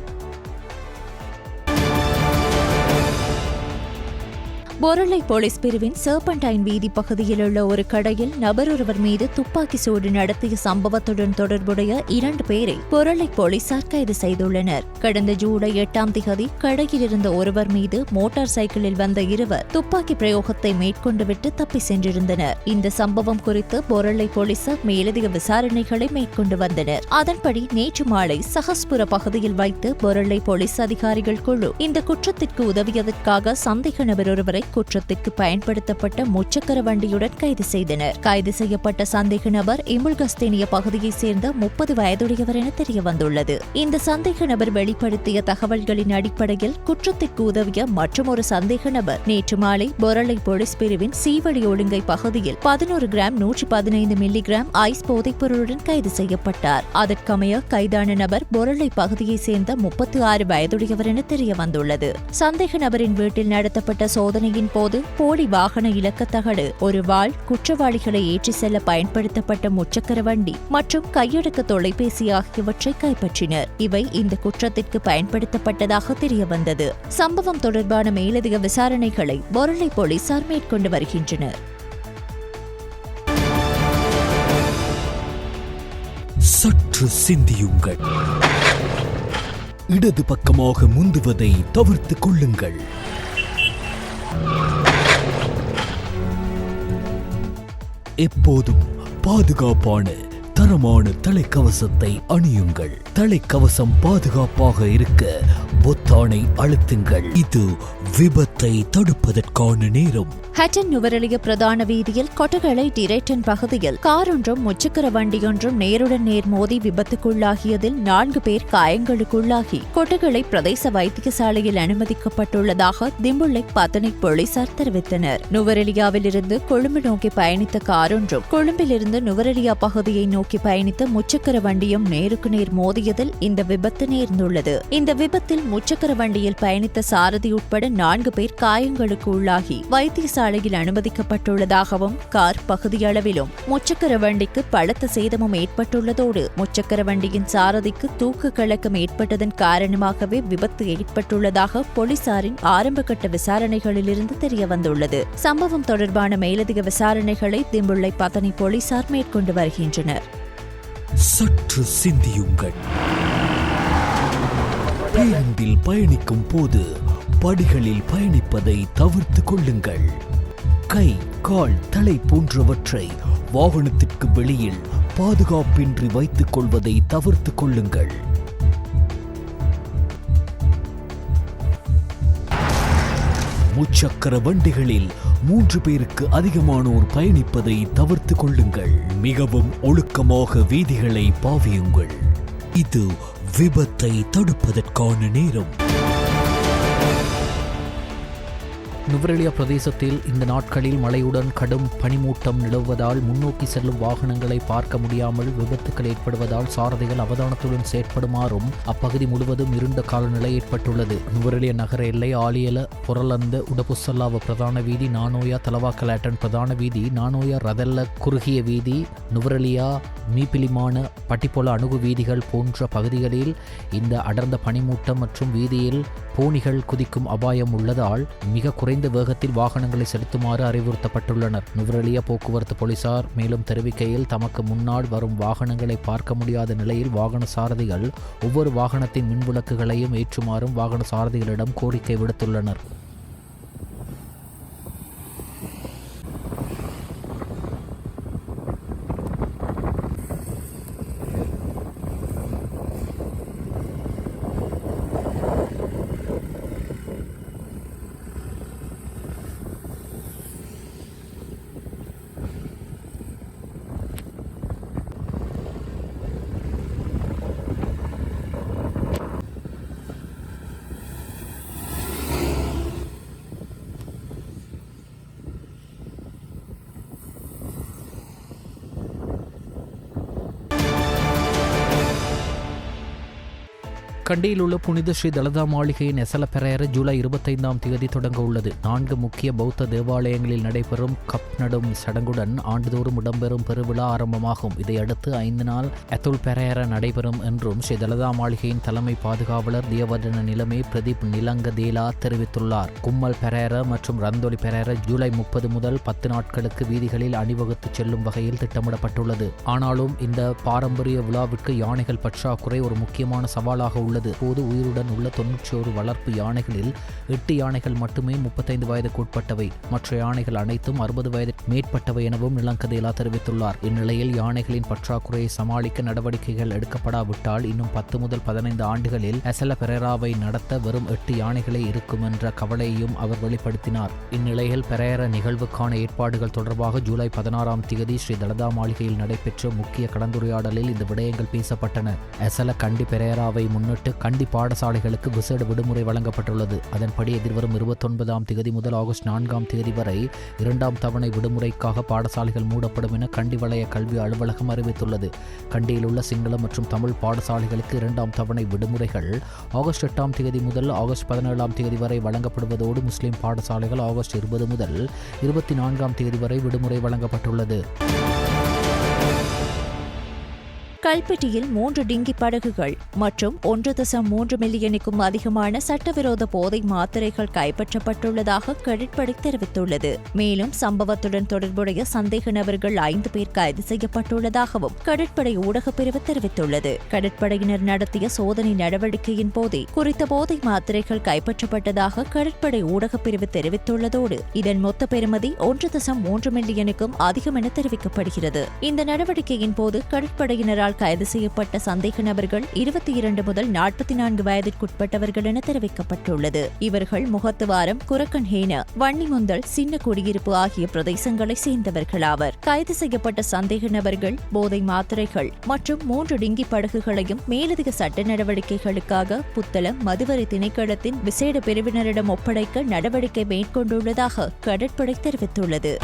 Speaker 2: பொருளை போலீஸ் பிரிவின் சர்பன்டைன் வீதி பகுதியில் உள்ள ஒரு கடையில் நபர் ஒருவர் மீது துப்பாக்கி சூடு நடத்திய சம்பவத்துடன் தொடர்புடைய 2 பேரை பொருளை போலீசார் கைது செய்துள்ளனர். கடந்த ஜூலை 8ஆம் தேதி கடையில் இருந்த ஒருவர் மீது மோட்டார் சைக்கிளில் வந்த இருவர் துப்பாக்கி பிரயோகத்தை மேற்கொண்டுவிட்டு தப்பி சென்றிருந்தனர். இந்த சம்பவம் குறித்து பொருளை போலீசார் மேலதிக விசாரணைகளை மேற்கொண்டு வந்தனர். அதன்படி நேற்று மாலை சஹஸ்புர பகுதியில் வைத்து பொருளை போலீஸ் அதிகாரிகள் குழு இந்த குற்றத்திற்கு உதவியதற்காக சந்தேக நபர் ஒருவரை குற்றத்திற்கு பயன்படுத்தப்பட்ட முச்சக்கர வண்டியுடன் கைது செய்தனர். கைது செய்யப்பட்ட சந்தேக நபர் இமுல்கஸ்தேனிய பகுதியைச் சேர்ந்த 30 வயதுடையவர் என தெரியவந்துள்ளது. இந்த சந்தேக நபர் வெளிப்படுத்திய தகவல்களின் அடிப்படையில் குற்றத்திற்கு உதவிய மற்றொரு சந்தேக நபர் நேற்று மாலை பொரளை போலீஸ் பிரிவின் சீவடி ஒழுங்கை பகுதியில் 11 கிராம் 115 மில்லிகிராம் ஐஸ் போதைப் பொருளுடன் கைது செய்யப்பட்டார். அதற்கமைய கைதான நபர் பொரளை பகுதியைச் சேர்ந்த 36 வயதுடையவர் என தெரியவந்துள்ளது. சந்தேக நபரின் வீட்டில் நடத்தப்பட்ட சோதனையின் போது போலி வாகன இலக்கத்தகடு, ஒரு வாள், குற்றவாளிகளை ஏற்றி செல்ல பயன்படுத்தப்பட்ட முச்சக்கர வண்டி மற்றும் கையடக்க தொலைபேசி ஆகியவற்றை கைப்பற்றினர். இவை இந்த குற்றத்திற்கு பயன்படுத்தப்பட்டதாக தெரியவந்தது. சம்பவம் தொடர்பான மேலதிக விசாரணைகளை பொருளை போலீசார் மேற்கொண்டு வருகின்றனர்.
Speaker 5: சற்று சிந்தியுங்கள். இடது பக்கமாக முந்துவதை தவிர்த்துக் கொள்ளுங்கள். எப்போதும் பாதுகாப்பான தரமான தலைக்கவசத்தை அணியுங்கள். தலைக்கவசம் பாதுகாப்பாக இருக்க பொத்தானை அழுத்துங்கள். இது விபத்தை தடுப்பதற்கான நேரம்.
Speaker 2: ஹட்டன் நுவரெலிய பிரதான வீதியில் கொட்டகலை டிரேட்டன் பகுதியில் கார் ஒன்றும் முச்சக்கர வண்டியொன்றும் நேருடன் நேர் மோதி விபத்துக்குள்ளாகியதில் 4 பேர் காயங்களுக்குள்ளாகி கொட்டகலை பிரதேச வைத்தியசாலையில் அனுமதிக்கப்பட்டுள்ளதாக திம்புள்ளை பத்தனை போலீசார் தெரிவித்தனர். நுவரெலியாவில் இருந்து கொழும்பு நோக்கி பயணித்த கார் ஒன்றும் கொழும்பிலிருந்து நுவரெலியா பகுதியை நோக்கி நோக்கி பயணித்த முச்சக்கர வண்டியும் நேருக்கு நேர் மோதியதில் இந்த விபத்து நேர்ந்துள்ளது. இந்த விபத்தில் முச்சக்கர வண்டியில் பயணித்த சாரதி உட்பட 4 பேர் காயங்களுக்கு உள்ளாகி வைத்தியசாலையில் அனுமதிக்கப்பட்டுள்ளதாகவும் கார் பகுதியளவிலும் முச்சக்கர வண்டிக்கு பலத்த சேதமும் ஏற்பட்டுள்ளதோடு முச்சக்கர வண்டியின் சாரதிக்கு தூக்க கலக்கம் ஏற்பட்டதன் காரணமாகவே விபத்து ஏற்பட்டுள்ளதாக போலீசாரின் ஆரம்பகட்ட விசாரணைகளிலிருந்து தெரியவந்துள்ளது. சம்பவம் தொடர்பான மேலதிக விசாரணைகளை திம்புள்ளை பதனி போலீசார் மேற்கொண்டு வருகின்றனர்.
Speaker 5: சற்று சிந்தியுங்கள். பேருந்தில் பயணிக்கும் போது படிகளில் பயணிப்பதை தவிர்த்து கொள்ளுங்கள். கை, கால், தலை போன்றவற்றை வாகனத்திற்கு வெளியில் பாதுகாப்பின்றி வைத்துக் கொள்வதை தவிர்த்து கொள்ளுங்கள். முச்சக்கர வண்டிகளில் 3 பேருக்கு அதிகமானோர் பயணிப்பதை தவிர்த்து கொள்ளுங்கள். மிகவும் ஒழுக்கமாக வீதிகளை பாவியுங்கள். இது விபத்தை தடுப்பதற்கான நேரம்.
Speaker 1: நுவரெலியா பிரதேசத்தில் இந்த நாட்களில் மழையுடன் கடும் பனிமூட்டம் நிலவுவதால் முன்னோக்கி செல்லும் வாகனங்களை பார்க்க முடியாமல் விபத்துக்கள் ஏற்படுவதால் சாரதிகள் அவதானத்துடன் செயற்படுமாறும் அப்பகுதி முழுவதும் இருண்ட காலநிலை ஏற்பட்டுள்ளது. நுவரெலியா நகர எல்லை ஆலியல பொரலந்த உடபுசல்லாவ பிரதான வீதி, நானோயா தலவாக்கலாட்டன் பிரதான வீதி, நானோயா ரதல்ல குறுகிய வீதி, நுவரெலியா மீபிலிமான பட்டிப்பொல அணுகு வீதிகள் போன்ற பகுதிகளில் இந்த அடர்ந்த பனிமூட்டம் மற்றும் வீதியில் போனிகள் குதிக்கும் அபாயம் உள்ளதால் மிக குறைந்த வேகத்தில் வாகனங்களை செலுத்துமாறு அறிவுறுத்தப்பட்டுள்ளனர். நுவரெலியா போக்குவரத்து போலீசார் மேலும் தெரிவிக்கையில், தமக்கு முன்னால் வரும் வாகனங்களை பார்க்க முடியாத நிலையில் வாகன சாரதிகள் ஒவ்வொரு வாகனத்தின் மின்விளக்குகளையும் ஏற்றுமாறும் வாகன சாரதிகளிடம் கோரிக்கை விடுத்துள்ளனர். கண்டியில் உள்ள புனித ஸ்ரீ தலதா மாளிகையின் எசல பெரேர ஜூலை 25ஆம் தேதி தொடங்க உள்ளது. 4 முக்கிய பௌத்த தேவாலயங்களில் நடைபெறும் கப் நடும் சடங்குடன் ஆண்டுதோறும் இடம்பெறும் பெருவிழா ஆரம்பமாகும். இதையடுத்து 5 நாள் எத்துல் பெரேர நடைபெறும் என்றும் ஸ்ரீ தலதா மாளிகையின் தலைமை பாதுகாவலர் தியவர்தன நிலைமை பிரதீப் நிலங்கதேலா தெரிவித்துள்ளார். கும்மல் பெரேர மற்றும் ரந்தோலி பெரேர ஜூலை 30 முதல் 10 நாட்களுக்கு வீதிகளில் அணிவகுத்து செல்லும் வகையில் திட்டமிடப்பட்டுள்ளது. ஆனாலும் இந்த பாரம்பரிய விழாவிற்கு யானைகள் பற்றாக்குறை ஒரு முக்கியமான சவாலாக உள்ளது. போது உயிருடன் உள்ள 91 வளர்ப்பு யானைகளில் 8 யானைகள் மட்டுமே 35 வயதுக்கு உட்பட்டவை. மற்ற யானைகள் அனைத்தும் 60 வயதுக்கு மேற்பட்டவை எனவும் நிலங்கதேலா தெரிவித்துள்ளார். இந்நிலையில் யானைகளின் பற்றாக்குறையை சமாளிக்க நடவடிக்கைகள் எடுக்கப்படாவிட்டால் இன்னும் 10 முதல் 15 ஆண்டுகளில் எசல பெரேராவை நடத்த வெறும் 8 யானைகளே இருக்கும் என்ற கவலையையும் அவர் வெளிப்படுத்தினார். இந்நிலையில் பெரேர நிகழ்வுக்கான ஏற்பாடுகள் தொடர்பாக ஜூலை 16ஆம் தேதி ஸ்ரீ தலதா மாளிகையில் நடைபெற்ற முக்கிய கலந்துரையாடலில் இந்த விடயங்கள் பேசப்பட்டன. எசல கண்டி பெரேராவை முன்னிட்டு கண்டி பாடசாலைகளுக்கு விசேட விடுமுறை வழங்கப்பட்டுள்ளது. அதன்படி எதிர்வரும் 29ஆம் தேதி முதல் ஆகஸ்ட் 4ஆம் தேதி வரை 2ஆம் தவணை விடுமுறைக்காக பாடசாலைகள் மூடப்படும் என கண்டி வலய கல்வி அலுவலகம் அறிவித்துள்ளது. கண்டியில் உள்ள சிங்கள மற்றும் தமிழ் பாடசாலைகளுக்கு 2ஆம் தவணை விடுமுறைகள் ஆகஸ்ட் 8ஆம் தேதி முதல் ஆகஸ்ட் 17ஆம் தேதி வரை வழங்கப்படுவதோடு முஸ்லிம் பாடசாலைகள் ஆகஸ்ட் 20 முதல் 24ஆம் தேதி வரை விடுமுறை வழங்கப்பட்டுள்ளது.
Speaker 2: கல்பெட்டியில் 3 டிங்கி படகுகள் மற்றும் 1.3 மில்லியனுக்கும் அதிகமான சட்டவிரோத போதை மாத்திரைகள் கைப்பற்றப்பட்டுள்ளதாக கடற்படை தெரிவித்துள்ளது. மேலும் சம்பவத்துடன் தொடர்புடைய சந்தேக நபர்கள் 5 பேர் கைது செய்யப்பட்டுள்ளதாகவும் கடற்படை ஊடகப் பிரிவு தெரிவித்துள்ளது. கடற்படையினர் நடத்திய சோதனை நடவடிக்கையின் போதே குறித்த போதை மாத்திரைகள் கைப்பற்றப்பட்டதாக கடற்படை ஊடகப் பிரிவு தெரிவித்துள்ளதோடு இதன் மொத்த பெறுமதி 1.3 மில்லியனுக்கும் அதிகம் என தெரிவிக்கப்படுகிறது. இந்த நடவடிக்கையின் போது கடற்படையினரால் கைது செய்யப்பட்ட சந்தேக நபர்கள் 22 முதல் 44 வயதிற்குட்பட்டவர்கள் என தெரிவிக்கப்பட்டுள்ளது. இவர்கள் முகத்துவாரம், குரக்கன்ஹேன, வன்னிமுந்தல், சின்ன குடியிருப்பு ஆகிய பிரதேசங்களை சேர்ந்தவர்களாவர். கைது செய்யப்பட்ட சந்தேக நபர்கள் போதை மாத்திரைகள் மற்றும் 3 டிங்கி படகுகளையும் மேலதிக சட்ட நடவடிக்கைகளுக்காக புத்தளம் மதுவரி திணைக்களத்தின் விசேட பிரிவினரிடம் ஒப்படைக்க நடவடிக்கை மேற்கொண்டுள்ளதாக கடற்படை தெரிவித்துள்ளது.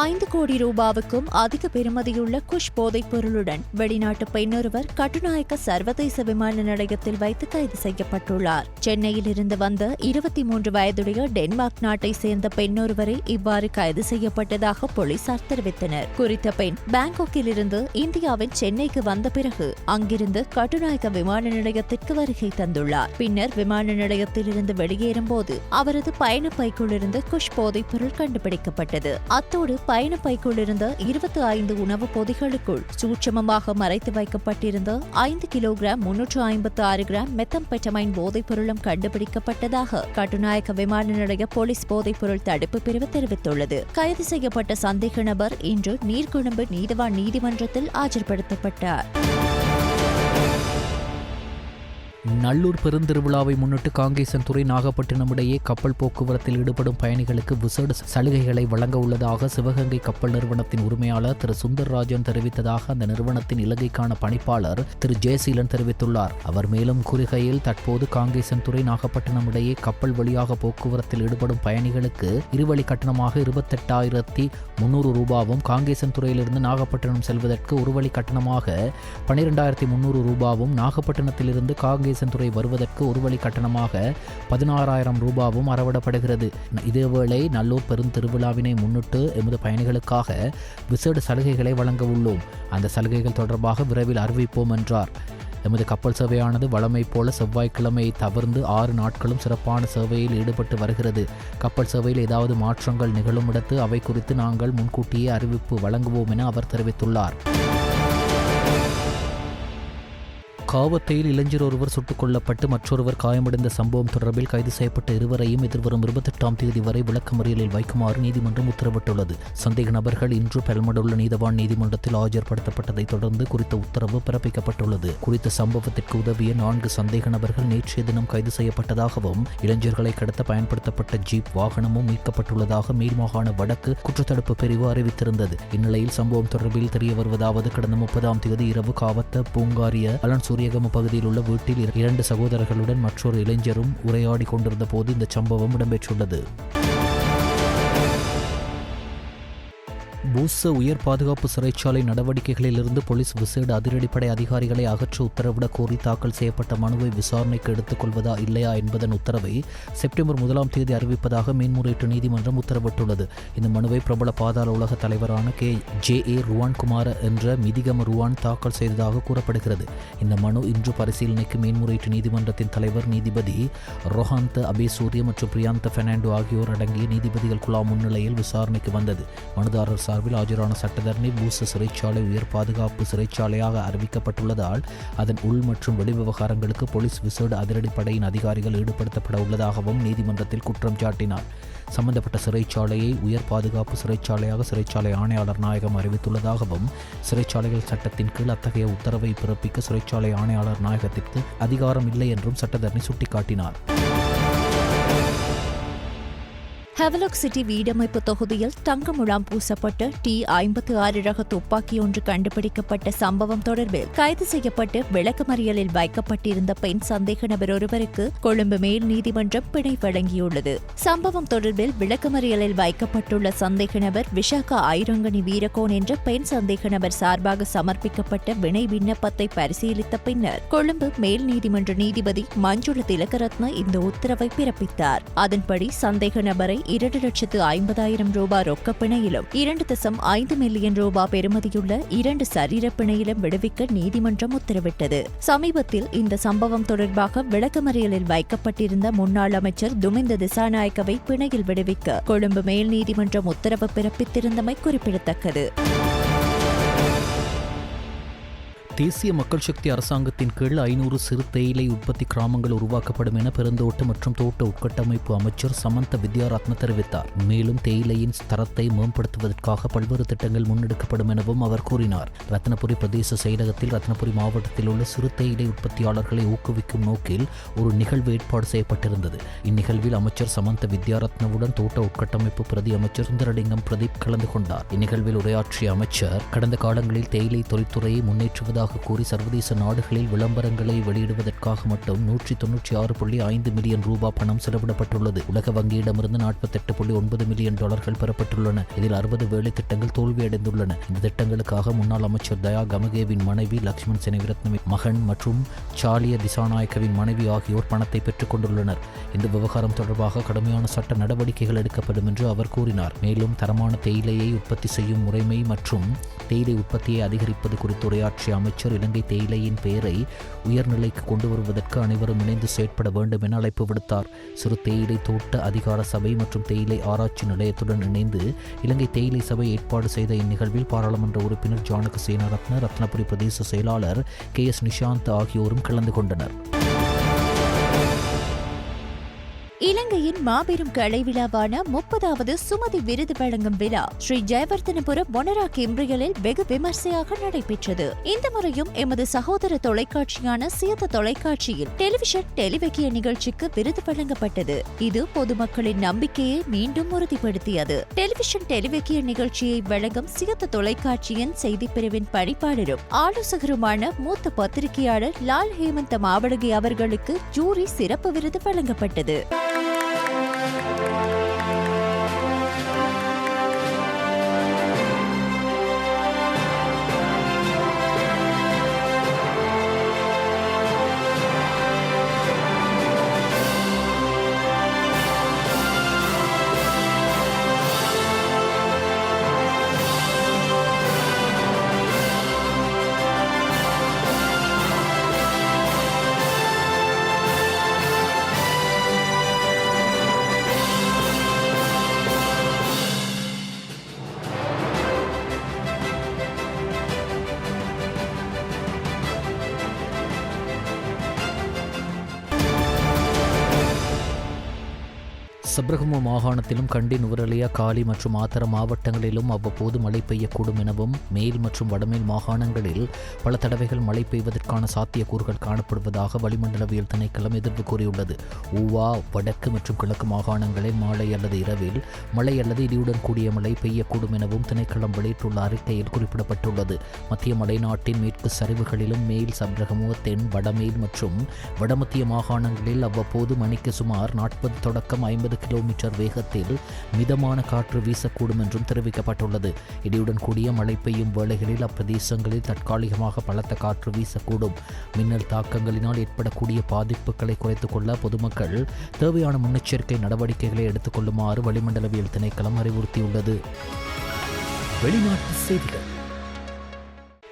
Speaker 2: 5 கோடி ரூபாவுக்கும் அதிக பெறுமதியுள்ள குஷ் போதைப் பொருளுடன் வெளிநாட்டு பெண்ணொருவர் கட்டுநாயக்க சர்வதேச விமான நிலையத்தில் வைத்து கைது செய்யப்பட்டுள்ளார். சென்னையில் இருந்து வந்த 23 வயதுடைய டென்மார்க் நாட்டை சேர்ந்த பெண்ணொருவரை இவ்வாறு கைது செய்யப்பட்டதாக போலீசார் தெரிவித்தனர். குறித்த பெண் பாங்காக்கில் இருந்து இந்தியாவின் சென்னைக்கு வந்த பிறகு அங்கிருந்து கட்டுநாயக்க விமான நிலையத்திற்கு வருகை தந்துள்ளார். பின்னர் விமான நிலையத்தில் இருந்து வெளியேறும் போது அவரது பயணப்பைக்குள் இருந்து குஷ் போதைப் பொருள் கண்டுபிடிக்கப்பட்டது. அத்தோடு பயணப்பைக்குள்ளிருந்த 25 உணவுப் பொதிகளுக்குள் சூட்சமமாக மறைத்து வைக்கப்பட்டிருந்த 5 கிலோகிராம் 356 கிராம் மெத்தம்பெட்டமைன் போதைப் பொருளும் கண்டுபிடிக்கப்பட்டதாக கட்டுநாயக்க விமான நிலைய போலீஸ் போதைப் பொருள் தடுப்பு பிரிவு தெரிவித்துள்ளது. கைது செய்யப்பட்ட சந்தேக நபர் இன்று நீர்கொழும்பு நீதவான் நீதிமன்றத்தில் ஆஜர்படுத்தப்பட்டார்.
Speaker 1: நல்லூர் பெருந்திருவிழாவை முன்னிட்டு காங்கேசன்துறை நாகப்பட்டினம் இடையே கப்பல் போக்குவரத்தில் ஈடுபடும் பயணிகளுக்கு விசேட சலுகைகளை வழங்க உள்ளதாக சிவகங்கை கப்பல் நிறுவனத்தின் உரிமையாளர் திரு சுந்தர்ராஜன் தெரிவித்ததாக அந்த நிறுவனத்தின் இலங்கைக்கான பணிப்பாளர் திரு ஜெயசீலன் தெரிவித்துள்ளார். அவர் மேலும் கூறுகையில், தற்போது காங்கேசன்துறை நாகப்பட்டினம் இடையே கப்பல் வழியாக போக்குவரத்தில் ஈடுபடும் பயணிகளுக்கு இருவழி கட்டணமாக 28,300 ரூபாவும், காங்கேசன்துறையிலிருந்து நாகப்பட்டினம் செல்வதற்கு ஒருவழி கட்டணமாக 12,300 ரூபாவும், நாகப்பட்டினத்திலிருந்து காங்கேசன்துறை வருவதற்கு ஒருவழி கட்டணமாக 16,000 ரூபாவும் அறவிடப்படுகிறது. இதேவேளை நல்லூர் பெருந்திருவிழாவினை முன்னிட்டு எமது பயணிகளுக்காக விசேட சலுகைகளை வழங்க உள்ளோம். அந்த சலுகைகள் தொடர்பாக விரைவில் அறிவிப்போம் என்றார். எமது கப்பல் சேவையானது வழமை போல செவ்வாய்க்கிழமையை தவிர்த்து 6 நாட்களும் சிறப்பான சேவையில் ஈடுபட்டு வருகிறது. கப்பல் சேவையில் ஏதாவது மாற்றங்கள் நிகழும் இடத்து அவை குறித்து நாங்கள் முன்கூட்டியே அறிவிப்பு வழங்குவோம் என அவர் தெரிவித்துள்ளார். காவத்தையில் இளைஞர் ஒருவர் சுட்டுக் கொல்லப்பட்டு மற்றொருவர் காயமடைந்த சம்பவம் தொடர்பில் கைது செய்யப்பட்ட இருவரையும் எதிர்வரும் 28ஆம் தேதி வரை விளக்கமறியலில் வைக்குமாறு நீதிமன்றம் உத்தரவிட்டுள்ளது. சந்தேக நபர்கள் இன்று பெல்மடுள்ள நீதவான் நீதிமன்றத்தில் ஆஜர்படுத்தப்பட்டதைத் தொடர்ந்து குறித்த உத்தரவு பிறப்பிக்கப்பட்டுள்ளது. குறித்த சம்பவத்திற்கு உதவிய 4 சந்தேக நபர்கள் நேற்றைய தினம் கைது செய்யப்பட்டதாகவும் இளைஞர்களை கடத்த பயன்படுத்தப்பட்ட ஜீப் வாகனமும் மீட்கப்பட்டுள்ளதாக மேல்மாகாண வடக்கு குற்றத்தடுப்பு பிரிவு அறிவித்திருந்தது. இந்நிலையில் சம்பவம் தொடர்பில் தெரிய வருவதாவது, கடந்த 30ஆம் தேதி இரவு காவத்த பூங்காரிய அலன்சூர் பகுதியில் உள்ள வீட்டில் 2 சகோதரர்களுடன் மற்றொரு இளைஞரும் உரையாடி கொண்டிருந்த போது இந்த சம்பவம் இடம்பெற்றுள்ளது. பூச உயர் பாதுகாப்பு சிறைச்சாலை நடவடிக்கைகளிலிருந்து போலீஸ் விசேட அதிரடிப்படை அதிகாரிகளை அகற்ற உத்தரவிடக் கோரி தாக்கல் செய்யப்பட்ட மனுவை விசாரணைக்கு எடுத்துக் கொள்வதா இல்லையா என்பதன் உத்தரவை செப்டம்பர் 1ஆம் தேதி அறிவிப்பதாக மேன்முறையீட்டு நீதிமன்றம் உத்தரவிட்டுள்ளது. இந்த மனுவை பிரபல பாதாள உலக தலைவரான KJA ருவான்குமார என்ற மிதிகம ருவான் தாக்கல் செய்ததாக கூறப்படுகிறது. இந்த மனு இன்று பரிசீலனைக்கு மேன்முறையீட்டு நீதிமன்றத்தின் தலைவர் நீதிபதி ரொஹாந்த அபேசூரிய மற்றும் பிரியாந்த பெர்னாண்டோ ஆகியோர் அடங்கிய நீதிபதிகள் குழா முன்னிலையில் விசாரணைக்கு வந்தது. மனுதாரர் சார்பில் ஆஜரான சட்டத்தரணி பூச சிறைச்சாலை உயர் பாதுகாப்பு சிறைச்சாலையாக அறிவிக்கப்பட்டுள்ளதால் அதன் உள் மற்றும் வெளி விவகாரங்களுக்கு போலீஸ் விசேட அதிரடிப்படையின் அதிகாரிகள் ஈடுபடுத்தப்பட உள்ளதாகவும் நீதிமன்றத்தில் குற்றம் சாட்டினார். சம்பந்தப்பட்ட சிறைச்சாலையை உயர் பாதுகாப்பு சிறைச்சாலையாக சிறைச்சாலை ஆணையாளர் நாயகம் அறிவித்துள்ளதாகவும் சிறைச்சாலைகள் சட்டத்தின் கீழ் அத்தகைய உத்தரவை பிறப்பிக்க சிறைச்சாலை ஆணையாளர் நாயகத்திற்கு அதிகாரம் இல்லை என்றும் சட்டத்தரணி சுட்டிக்காட்டினார்.
Speaker 2: ஹெவலாக் சிட்டி வீடமைப்பு தொகுதியில் தங்க முலாம் பூசப்பட்ட T56 ரக துப்பாக்கி ஒன்று கண்டுபிடிக்கப்பட்ட சம்பவம் தொடர்பில் கைது செய்யப்பட்டு விளக்கமறியலில் வைக்கப்பட்டிருந்த பெண் சந்தேக நபர் ஒருவருக்கு கொழும்பு மேல் நீதிமன்றம் பிணை வழங்கியுள்ளது. சம்பவம் தொடர்பில் விளக்கமறியலில் வைக்கப்பட்டுள்ள சந்தேக நபர் விஷாகா ஐரங்கனி வீரகோன் என்ற பெண் சந்தேக நபர் சார்பாக சமர்ப்பிக்கப்பட்ட வினை விண்ணப்பத்தை பரிசீலித்த பின்னர் கொழும்பு மேல் நீதிமன்ற நீதிபதி மஞ்சுள திலகரத்ன இந்த உத்தரவை பிறப்பித்தார். அதன்படி சந்தேக நபரை 2,50,000 ரூபாய் ரொக்க பிணையிலும் 2.5 மில்லியன் ரூபாய் பெறுமதியுள்ள 2 சரீர பிணையிலும் விடுவிக்க நீதிமன்றம் உத்தரவிட்டது. சமீபத்தில் இந்த சம்பவம் தொடர்பாக விளக்கமறியலில் வைக்கப்பட்டிருந்த முன்னாள் அமைச்சர் துமிந்த திசாநாயக்கவை பிணையில் விடுவிக்க கொழும்பு மேல் நீதிமன்றம் உத்தரவு பிறப்பித்திருந்தமை குறிப்பிடத்தக்கது.
Speaker 1: தேசிய மக்கள் சக்தி அரசாங்கத்தின் கீழ் 500 சிறு தேயிலை உற்பத்தி கிராமங்கள் உருவாக்கப்படும் என பெருந்தோட்ட மற்றும் தோட்ட உட்கட்டமைப்பு அமைச்சர் சமந்த வித்யாரத்ன தெரிவித்தார். மேலும் தேயிலையின் தரத்தை மேம்படுத்துவதற்காக பல்வேறு திட்டங்கள் முன்னெடுக்கப்படும் எனவும் அவர் கூறினார். ரத்னபுரி பிரதேச செயலகத்தில் ரத்னபுரி மாவட்டத்தில் உள்ள சிறு தேயிலை உற்பத்தியாளர்களை ஊக்குவிக்கும் நோக்கில் ஒரு நிகழ்வு ஏற்பாடு செய்யப்பட்டிருந்தது. இந்நிகழ்வில் அமைச்சர் சமந்த வித்யாரத்னவுடன் தோட்ட உட்கட்டமைப்பு பிரதி அமைச்சர் சுந்தரலிங்கம் பிரதீப் கலந்து கொண்டார். இந்நிகழ்வில் உரையாற்றிய அமைச்சர் கடந்த காலங்களில் தேயிலை தொழில்துறையை முன்னேற்றுவதாக வருவதாக கூறி சர்வதேச நாடுகளில் விளம்பரங்களை வெளியிடுவதற்காக மட்டும் 196.5 மில்லியன் ரூபாய் பணம் செலவிடப்பட்டுள்ளது. உலக வங்கியிடமிருந்து 48.9 மில்லியன் டாலர்கள் பெறப்பட்டுள்ளன. இதில் 60 வேலை திட்டங்கள் தோல்வியடைந்துள்ளன. இந்த திட்டங்களுக்காக முன்னாள் அமைச்சர் தயா கமகேவின் மனைவி லக்ஷ்மண் செனவிரத்னவின் மகன் மற்றும் சாலிய திசாநாயக்கவின் மனைவி ஆகியோர் பணத்தை பெற்றுக் கொண்டுள்ளனர். இந்த விவகாரம் தொடர்பாக கடுமையான சட்ட நடவடிக்கைகள் எடுக்கப்படும் என்று அவர் கூறினார். மேலும் தரமான தேயிலையை உற்பத்தி செய்யும் முறைமை மற்றும் தேயிலை உற்பத்தியை அதிகரிப்பது குறித்து உரையாற்றிய அமைச்சர் இலங்கை தேயிலையின் பெயரை உயர்நிலைக்கு கொண்டு வருவதற்கு அனைவரும் இணைந்து செயற்பட வேண்டும் என அழைப்பு விடுத்தார். சிறு தேயிலை தோட்ட அதிகார சபை மற்றும் தேயிலை ஆராய்ச்சி நிலையத்துடன் இணைந்து இலங்கை தேயிலை சபை ஏற்பாடு செய்த இந்நிகழ்வில் பாராளுமன்ற உறுப்பினர் ஜானக சேனாரத்ன, ரத்னபுரி பிரதேச செயலாளர் KS நிஷாந்த் ஆகியோரும் கலந்து கொண்டனர்.
Speaker 2: இலங்கையின் மாபெரும் கலை விழாவான 30வது சுமதி விருது வழங்கும் விழா ஸ்ரீ ஜெயவர்தனபுரம் மொனரா கிம்ரியலில் வெகு விமர்சையாக நடைபெற்றது. இந்த முறையும் எமது சகோதர தொலைக்காட்சியான சியத்த தொலைக்காட்சியில் டெலிவிஷன் நிகழ்ச்சிக்கு விருது வழங்கப்பட்டது. இது பொதுமக்களின் நம்பிக்கையை மீண்டும் உறுதிப்படுத்தியது. டெலிவிஷன் நிகழ்ச்சியை வழங்கும் சியத்த தொலைக்காட்சியின் செய்திப்பிரிவின் பணிப்பாளரும் ஆலோசகருமான மூத்த பத்திரிகையாளர் லால் ஹேமந்த மாவடகி அவர்களுக்கு ஜூரி சிறப்பு விருது வழங்கப்பட்டது.
Speaker 1: சப்ரகமு மாகாணத்திலும் கண்டி, நுவரெலியா, காலி மற்றும் ஆத்தர மாவட்டங்களிலும் அவ்வப்போது மழை பெய்யக்கூடும் எனவும் மேல் மற்றும் வடமேல் மாகாணங்களில் பல தடவைகள் மழை பெய்வதற்கான சாத்தியக்கூறுகள் காணப்படுவதாக வளிமண்டலவியல் திணைக்களம் எதிர்ப்பு கூறியுள்ளது. ஊவா, வடக்கு மற்றும் கிழக்கு மாகாணங்களில் மாலை அல்லது இரவில் மழை அல்லது இடியுடன் கூடிய மழை பெய்யக்கூடும் எனவும் திணைக்களம் வெளியிட்டுள்ள அறிக்கையில் குறிப்பிடப்பட்டுள்ளது. மத்திய மலைநாட்டின் மேற்கு சரிவுகளிலும் மேல் சப்ரகமு, தென், வடமேல் மற்றும் வடமத்திய மாகாணங்களில் அவ்வப்போது மணிக்கு சுமார் 40 தொடக்கம் 50 கிலோமீட்டர் வேகத்தில் மிதமான காற்று வீசக்கூடும் என்றும் தெரிவிக்கப்பட்டுள்ளது. இடியுடன் கூடிய மழை பெய்யும் வேளைகளில் அப்பிரதேசங்களில் தற்காலிகமாக பலத்த காற்று வீசக்கூடும். மின்னல் தாக்கங்களினால் ஏற்படக்கூடிய பாதிப்புகளை குறைத்துக் கொள்ள பொதுமக்கள் தேவையான முன்னெச்சரிக்கை நடவடிக்கைகளை எடுத்துக் கொள்ளுமாறு வளிமண்டலவியல் திணைக்களம் அறிவுறுத்தியுள்ளது. வெளிநாட்டு செய்திகள்.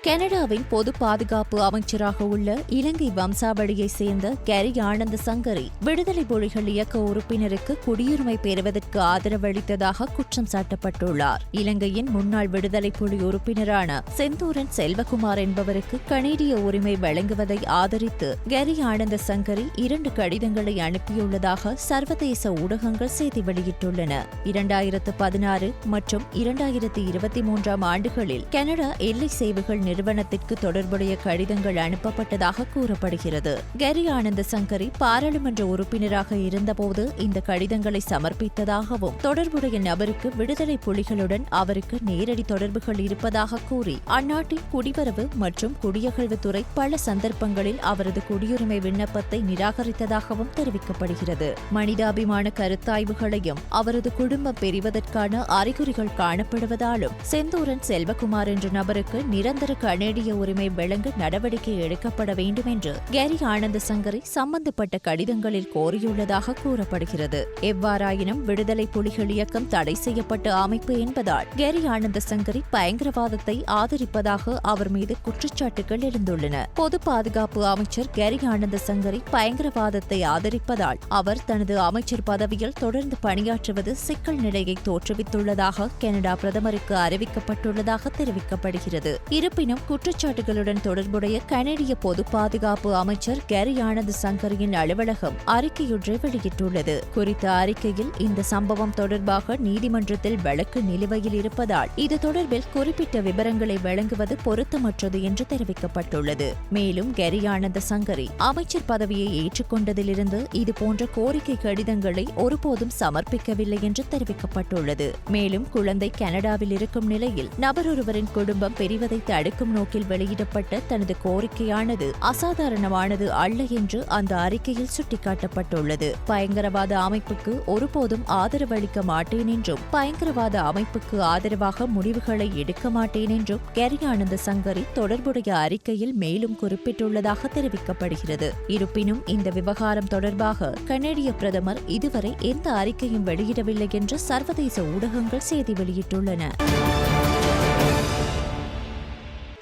Speaker 2: கனடாவின் பொது பாதுகாப்பு அமைச்சராக உள்ள இலங்கை வம்சாவளியைச் சேர்ந்த கேரி ஆனந்த சங்கரி விடுதலை புலிகள் இயக்க உறுப்பினருக்கு குடியுரிமை பெறுவதற்கு ஆதரவளித்ததாக குற்றம் சாட்டப்பட்டுள்ளார். இலங்கையின் முன்னாள் விடுதலை புலி உறுப்பினரான செந்தூரன் செல்வகுமார் என்பவருக்கு கனேடிய உரிமை வழங்குவதை ஆதரித்து கேரி ஆனந்த சங்கரி 2 கடிதங்களை அனுப்பியுள்ளதாக சர்வதேச ஊடகங்கள் செய்தி வெளியிட்டுள்ளன. 2016 மற்றும் 2023 ஆண்டுகளில் கனடா எல்லை சேவைகள் நிறுவனத்திற்கு தொடர்புடைய கடிதங்கள் அனுப்பப்பட்டதாக கூறப்படுகிறது. கேரி ஆனந்த சங்கரி பாராளுமன்ற உறுப்பினராக இருந்தபோது இந்த கடிதங்களை சமர்ப்பித்ததாகவும் தொடர்புடைய நபருக்கு விடுதலை புலிகளுடன் அவருக்கு நேரடி தொடர்புகள் இருப்பதாக கூறி அந்நாட்டின் குடிவரவு மற்றும் குடியகழ்வுத்துறை பல சந்தர்ப்பங்களில் அவரது குடியுரிமை விண்ணப்பத்தை நிராகரித்ததாகவும் தெரிவிக்கப்படுகிறது. மனிதாபிமான கருத்தாய்வுகளையும் அவரது குடும்பம் பெறுவதற்கான அறிகுறிகள் காணப்படுவதாலும் செந்தூரன் செல்வகுமார் என்ற நபருக்கு நிரந்தர கனேடிய உரிமை வழங்க நடவடிக்கை எடுக்கப்பட வேண்டும் என்று கேரி ஆனந்த சங்கரி சம்பந்தப்பட்ட கடிதங்களில் கோரியுள்ளதாக கூறப்படுகிறது. எவ்வாறாயினும் விடுதலை புலிகள் இயக்கம் தடை செய்யப்பட்ட அமைப்பு என்பதால் கேரி ஆனந்த சங்கரி பயங்கரவாதத்தை ஆதரிப்பதாக அவர் மீது குற்றச்சாட்டுகள் எழுந்துள்ளன. பொது பாதுகாப்பு அமைச்சர் கேரி ஆனந்த சங்கரி பயங்கரவாதத்தை ஆதரிப்பதால் அவர் தனது அமைச்சர் பதவியில் தொடர்ந்து பணியாற்றுவது சிக்கல் நிலையை தோற்றுவித்துள்ளதாக கனடா பிரதமருக்கு அறிவிக்கப்பட்டுள்ளதாக தெரிவிக்கப்படுகிறது. இருப்பினும் குற்றச்சாட்டுகளுடன் தொடர்புடைய கனேடிய பொது பாதுகாப்பு அமைச்சர் கேரி ஆனந்த சங்கரியின் அலுவலகம் அறிக்கையொன்றை வெளியிட்டுள்ளது. குறித்த அறிக்கையில் இந்த சம்பவம் தொடர்பாக நீதிமன்றத்தில் வழக்கு நிலுவையில் இருப்பதால் இது தொடர்பில் குறிப்பிட்ட விவரங்களை வழங்குவது பொருத்தமற்றது என்று தெரிவிக்கப்பட்டுள்ளது. மேலும் கேரி ஆனந்த சங்கரி அமைச்சர் பதவியை ஏற்றுக்கொண்டதிலிருந்து இதுபோன்ற கோரிக்கை கடிதங்களை ஒருபோதும் சமர்ப்பிக்கவில்லை என்று தெரிவிக்கப்பட்டுள்ளது. மேலும் குழந்தை கனடாவில் இருக்கும் நிலையில் நபரொருவரின் குடும்பம் பெறுவதை தடுக்க தவிர்க்கும் நோக்கில் வெளியிடப்பட்ட தனது கோரிக்கையானது அசாதாரணமானது அல்ல என்று அந்த அறிக்கையில் சுட்டிக்காட்டப்பட்டுள்ளது. பயங்கரவாத அமைப்புக்கு ஒருபோதும் ஆதரவளிக்க மாட்டேன் என்றும் பயங்கரவாத அமைப்புக்கு ஆதரவாக முடிவுகளை எடுக்க மாட்டேன் என்றும் கெரி ஆனந்த சங்கரி தொடர்புடைய அறிக்கையில் மேலும் குறிப்பிட்டுள்ளதாக தெரிவிக்கப்படுகிறது. இருப்பினும் இந்த விவகாரம் தொடர்பாக கனேடிய பிரதமர் இதுவரை எந்த அறிக்கையும் வெளியிடவில்லை என்று சர்வதேச ஊடகங்கள் செய்தி வெளியிட்டுள்ளன.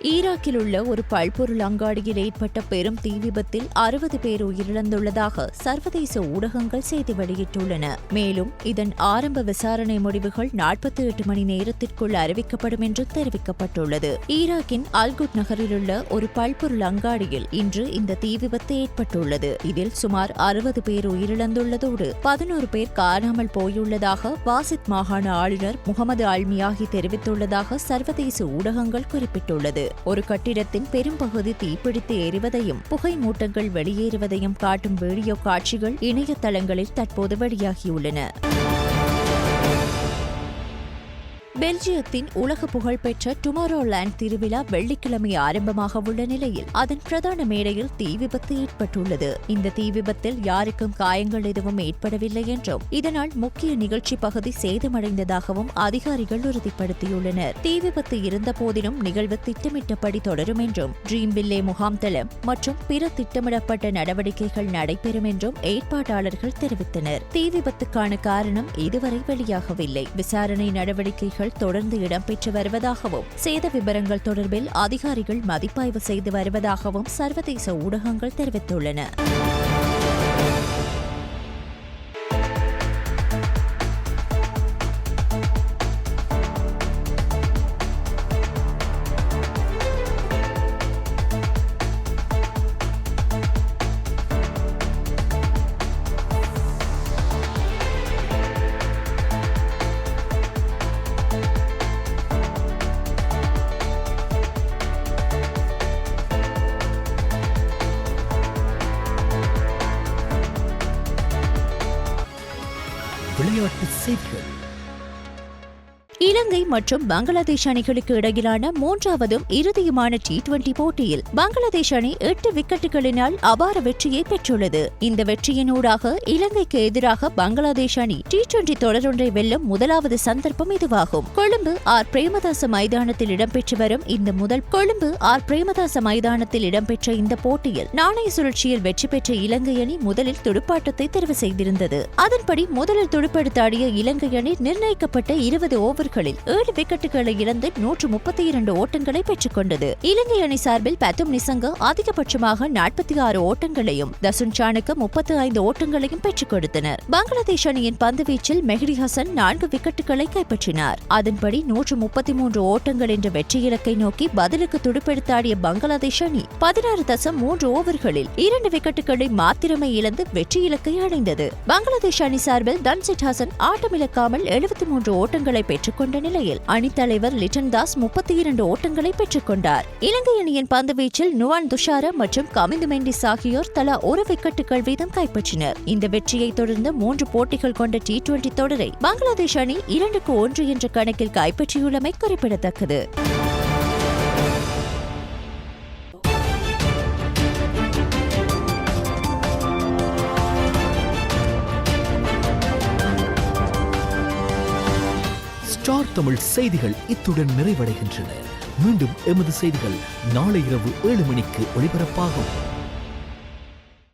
Speaker 2: ஈராக்கில் உள்ள ஒரு பல்பொருள் அங்காடியில் ஏற்பட்ட பெரும் தீ விபத்தில் 60 பேர் உயிரிழந்துள்ளதாக சர்வதேச ஊடகங்கள் செய்தி வெளியிட்டுள்ளன. மேலும் இதன் ஆரம்ப விசாரணை முடிவுகள் 48 மணி நேரத்திற்குள் அறிவிக்கப்படும் என்றும் தெரிவிக்கப்பட்டுள்ளது. ஈராக்கின் அல்குட் நகரில் உள்ள ஒரு பல்பொருள் அங்காடியில் இன்று இந்த தீ விபத்து ஏற்பட்டுள்ளது. இதில் சுமார் 60 பேர் உயிரிழந்துள்ளதோடு 11 பேர் காணாமல் போயுள்ளதாக வாசித் மாகாண ஆளுநர் முகமது அல்மியாகி தெரிவித்துள்ளதாக சர்வதேச ஊடகங்கள் குறிப்பிட்டுள்ளது. ஒரு கட்டிடத்தின் பெரும்பகுதி தீப்பிடித்து எரிவதையும் புகை மூட்டங்கள் வெளியேறுவதையும் காட்டும் வீடியோ காட்சிகள் இணையதளங்களில் தற்போது வெளியாகியுள்ளன. பெல்ஜியத்தின் உலக புகழ்பெற்ற டுமாரோலேண்ட் திருவிழா வெள்ளிக்கிழமை ஆரம்பமாக உள்ள நிலையில் அதன் பிரதான மேடையில் தீ விபத்து ஏற்பட்டுள்ளது. இந்த தீ விபத்தில் யாருக்கும் காயங்கள் எதுவும் ஏற்படவில்லை என்றும் இதனால் முக்கிய நிகழ்ச்சி பகுதி சேதமடைந்ததாகவும் அதிகாரிகள் உறுதிப்படுத்தியுள்ளனர். தீ விபத்து இருந்த போதிலும் நிகழ்வு திட்டமிட்டபடி தொடரும் என்றும் ட்ரீம்வில்லே முகாம் தளம் மற்றும் பிற திட்டமிடப்பட்ட நடவடிக்கைகள் நடைபெறும் என்றும் ஏற்பாட்டாளர்கள் தெரிவித்தனர். தீ விபத்துக்கான காரணம் இதுவரை வெளியாகவில்லை. விசாரணை நடவடிக்கைகள் தொடர்ந்து இடம்பெற்று வருவதாகவும் சேத விபரங்கள் தொடர்பில் அதிகாரிகள் மதிப்பாய்வு செய்து வருவதாகவும் சர்வதேச ஊடகங்கள் தெரிவித்துள்ளன.
Speaker 5: விளையாட்டுச் செய்திகள்.
Speaker 2: இலங்கை மற்றும் பங்களாதேஷ் அணிகளுக்கு இடையிலான மூன்றாவதும் இறுதியுமான T20 போட்டியில் பங்களாதேஷ் அணி 8 விக்கெட்டுகளினால் அபார வெற்றியை பெற்றுள்ளது. இந்த வெற்றியினூடாக இலங்கைக்கு எதிராக பங்களாதேஷ் அணி T20 தொடரொன்றை வெல்லும் முதலாவது சந்தர்ப்பம் இதுவாகும். கொழும்பு ஆர் பிரேமதாச மைதானத்தில் இடம்பெற்ற இந்த போட்டியில் நாணய சுழற்சியில் வெற்றி பெற்ற இலங்கை அணி முதலில் துடுப்பாட்டத்தை தெரிவு செய்திருந்தது. அதன்படி முதலில் துடுப்படுத்தாடிய இலங்கை அணி நிர்ணயிக்கப்பட்ட 20 ஓவர்களில் 7 விக்கெட்டுகளை இழந்து 132 ஓட்டங்களை பெற்றுக் கொண்டது. இலங்கை அணி சார்பில் பத்தும் நிசங்க அதிகபட்சமாக 46 ஓட்டங்களையும் தசுன் சானுக்கு 35 ஓட்டங்களையும் பெற்றுக் கொடுத்தனர். பங்களாதேஷ் அணியின் பந்துவீச்சில் மெஹடி ஹசன் 4 விக்கெட்டுகளை கைப்பற்றினார். அதன்படி 133 ஓட்டங்கள் என்ற வெற்றி இலக்கை நோக்கி பதிலுக்கு துடுப்பெடுத்தாடிய பங்களாதேஷ் அணி 16.3 ஓவர்களில் 2 விக்கெட்டுகளை மாத்திரமே இழந்து வெற்றி இலக்கை அடைந்தது. பங்களாதேஷ் அணி சார்பில் தன்சிட் ஹசன் ஆட்டமிழக்காமல் 73 ஓட்டங்களை பெற்றுக் கொண்ட நிலையில் அணித்தலைவர் லிட்டன் தாஸ் 32 ஓட்டங்களை பெற்றுக் கொண்டார். இலங்கை அணியின் பந்துவீச்சில் நுவான் துஷார மற்றும் கமிந்து மெண்டிஸ் ஆகியோர் தலா 1 விக்கெட்டுகள் வீதம் கைப்பற்றினர். இந்த வெற்றியை தொடர்ந்து 3 போட்டிகள் கொண்ட T20 தொடரை பங்களாதேஷ் அணி 2-1 என்ற கணக்கில் கைப்பற்றியுள்ளமை குறிப்பிடத்தக்கது.
Speaker 5: ஸ்டார் தமிழ் செய்திகள் இத்துடன் நிறைவடைகின்றன. மீண்டும் எமது செய்திகள் நாளை இரவு 7 மணிக்கு ஒளிபரப்பாகும்.